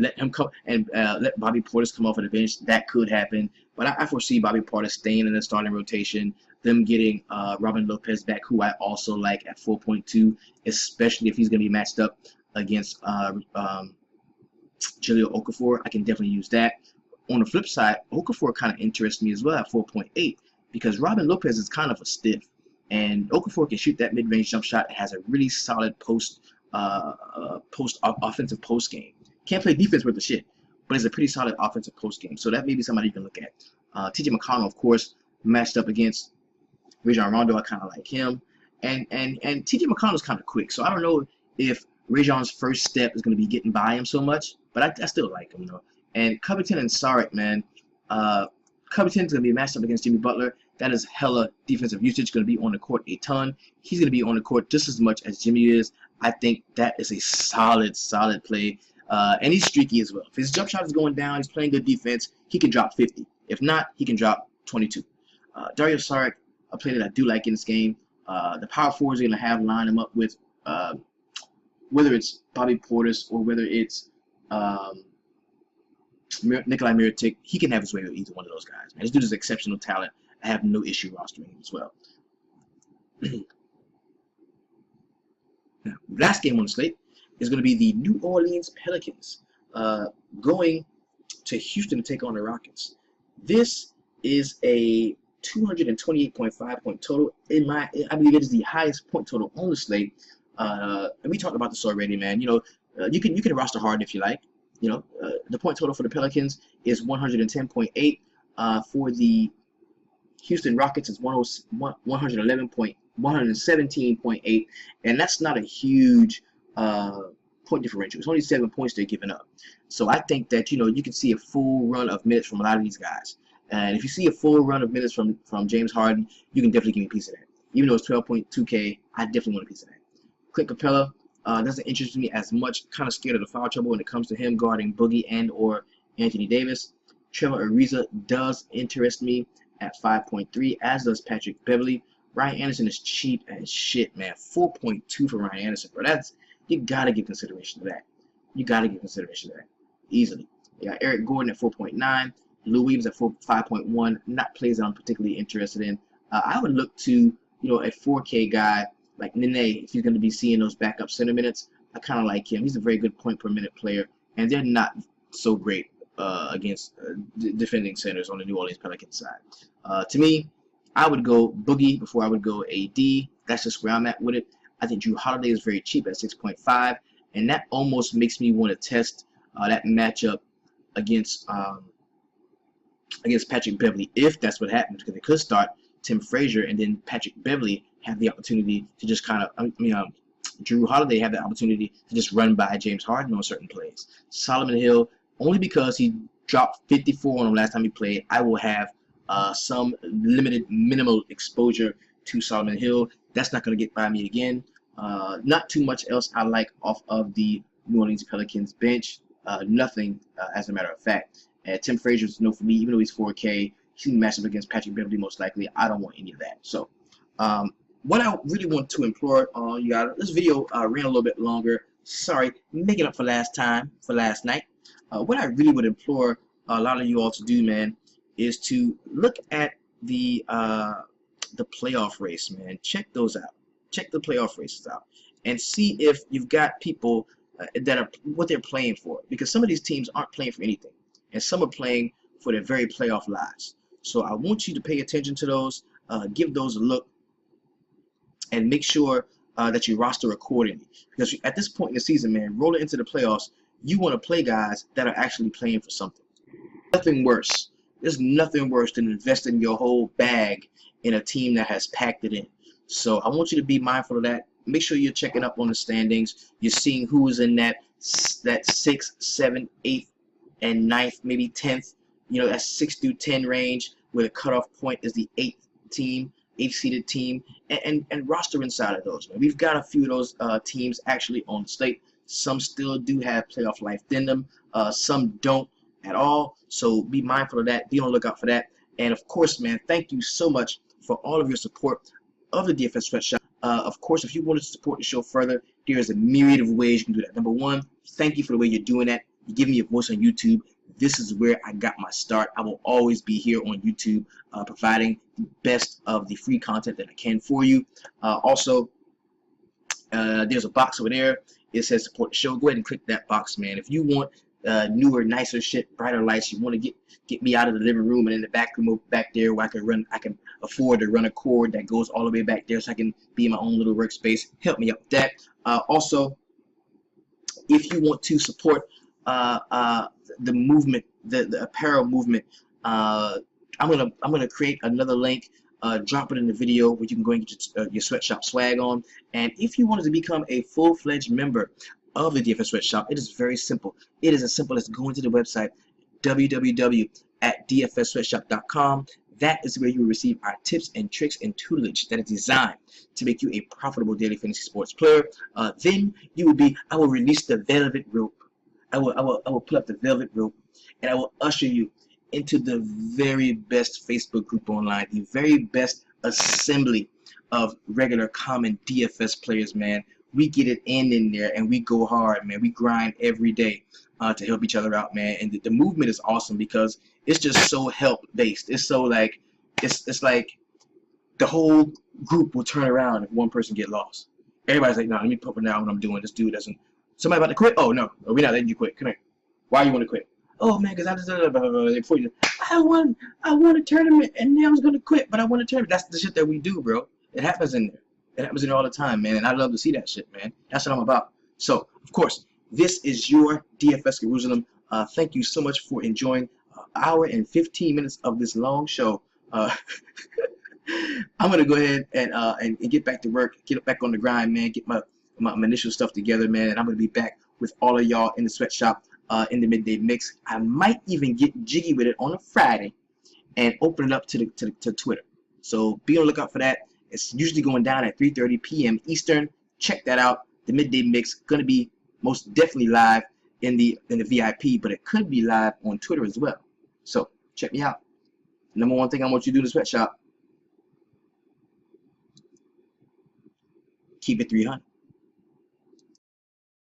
let him come and let Bobby Portis come off of the bench. That could happen, but I foresee Bobby Portis staying in the starting rotation. Them getting Robin Lopez back, who I also like at 4.2, especially if he's going to be matched up against Jahlil Okafor. I can definitely use that. On the flip side, Okafor kind of interests me as well at 4.8 because Robin Lopez is kind of a stiff, and Okafor can shoot that mid-range jump shot and has a really solid offensive post game. Can't play defense worth the shit, but it's a pretty solid offensive post game. So that may be somebody you can look at. TJ McConnell, of course, matched up against Rajon Rondo. I kind of like him. And T.J. McConnell's kind of quick, so I don't know if Rajon's first step is going to be getting by him so much, but I still like him, And Covington and Saric, man, Covington's going to be matched up against Jimmy Butler. That is hella defensive usage, going to be on the court a ton. He's going to be on the court just as much as Jimmy is. I think that is a solid play. And he's streaky as well. If his jump shot is going down, he's playing good defense, he can drop 50. If not, he can drop 22. Dario Saric, a player that I do like in this game. The power forwards are going to have line him up with, whether it's Bobby Portis or whether it's Nikolai Mirotic. He can have his way with either one of those guys. Man, this dude is exceptional talent. I have no issue rostering him as well. Now, last game on the slate is going to be the New Orleans Pelicans going to Houston to take on the Rockets. This is a 228.5 point total. I believe it is the highest point total on the slate. And we talked about this already, man. You can roster hard if you like. The point total for the Pelicans is 110.8. For the Houston Rockets, it's 117.8, and that's not a huge point differential. It's only 7 points they're giving up. So I think that you can see a full run of minutes from a lot of these guys. And if you see a full run of minutes from James Harden, you can definitely give me a piece of that. Even though it's 12.2K, I definitely want a piece of that. Clint Capella doesn't interest me as much. Kind of scared of the foul trouble when it comes to him guarding Boogie and or Anthony Davis. Trevor Ariza does interest me at 5.3, as does Patrick Beverley. Ryan Anderson is cheap as shit, man. 4.2 for Ryan Anderson, bro. You gotta give consideration to that. Easily. You got Eric Gordon at 4.9. Lou Williams at 5.1. Not plays that I'm particularly interested in. I would look to a 4K guy like Midday if he's going to be seeing those backup center minutes. I kind of like him. He's a very good point per minute player, and they're not so great against defending centers on the New Orleans Pelicans side. To me, I would go Boogie before I would go AD. That's just where I'm at with it. I think Drew Holiday is very cheap at 6.5, and that almost makes me want to test that matchup against Patrick Beverley, if that's what happens, because they could start Tim Frazier and then Patrick Beverley have the opportunity to just kind of, Drew Holiday have the opportunity to just run by James Harden on certain plays. Solomon Hill, only because he dropped 54 on him last time he played, I will have some limited minimal exposure to Solomon Hill. That's not going to get by me again. Not too much else I like off of the New Orleans Pelicans bench. Nothing, as a matter of fact. Tim Frazier is no for me, even though he's 4K. He's matched up against Patrick Beverley most likely. I don't want any of that. So, what I really want to implore on you guys, this video ran a little bit longer. Sorry, making up for last night. What I really would implore a lot of you all to do, man, is to look at the playoff race, man. Check those out. Check the playoff races out and see if you've got people that are what they're playing for. Because some of these teams aren't playing for anything, and some are playing for their very playoff lives. So I want you to pay attention to those, give those a look, and make sure that you roster accordingly. Because at this point in the season, man, rolling into the playoffs, you want to play guys that are actually playing for something. Nothing worse. There's nothing worse than investing your whole bag in a team that has packed it in. So I want you to be mindful of that. Make sure you're checking up on the standings. You're seeing who is in that 6th, 7th, 8th, and 9th, maybe 10th. That 6 through 10 range, where the cutoff point is the 8th seeded team, and roster inside of those. Man. We've got a few of those teams actually on the slate. Some still do have playoff life in them. Some don't at all. So be mindful of that. Be on the lookout for that. And of course, man, thank you so much for all of your support of the DFS Sweatshop. Of course, if you want to support the show further, there is a myriad of ways you can do that. Number one, thank you for the way you're doing that. You're giving me a voice on YouTube. This is where I got my start. I will always be here on YouTube providing the best of the free content that I can for you. Also, there's a box over there. It says support the show. Go ahead and click that box, man. If you want newer, nicer shit, brighter lights, you want to get me out of the living room and in the back room back there where I can afford to run a cord that goes all the way back there so I can be in my own little workspace. Help me out with that. Also, if you want to support the movement, the apparel movement, I'm gonna create another link drop it in the video where you can go and get your sweatshop swag on. And if you wanted to become a full-fledged member of the DFS Sweatshop, it is very simple. It is as simple as going to the website www.dfssweatshop.com. That is where you will receive our tips and tricks and tutelage that is designed to make you a profitable daily fantasy sports player. Then you will be, I will release the velvet rope. I will pull up the velvet rope, and I will usher you into the very best Facebook group online, the very best assembly of regular common DFS players, man. We get it in there, and we go hard, man. We grind every day to help each other out, man. And the movement is awesome because it's just so help based. It's so like it's like the whole group will turn around if one person get lost. Everybody's like, no, let me put it down what I'm doing. This dude doesn't. Somebody about to quit? Oh no, we're not letting you quit. Come here. Why you want to quit? Oh man, because I just before you. I won a tournament and now I was gonna quit, but I won a tournament. That's the shit that we do, bro. It happens in there. It happens in there all the time, man. And I love to see that shit, man. That's what I'm about. So, of course, this is your DFS Jerusalem. Thank you so much for enjoying an hour and 15 minutes of this long show. I'm gonna go ahead and get back to work, get back on the grind, man. Get my initial stuff together, man. And I'm gonna be back with all of y'all in the sweatshop in the midday mix. I might even get jiggy with it on a Friday and open it up to Twitter. So be on the lookout for that. It's usually going down at 3:30 p.m. Eastern. Check that out. The midday mix gonna be most definitely live in the VIP, but it could be live on Twitter as well. So check me out. Number one thing I want you to do in the sweatshop: keep it 300.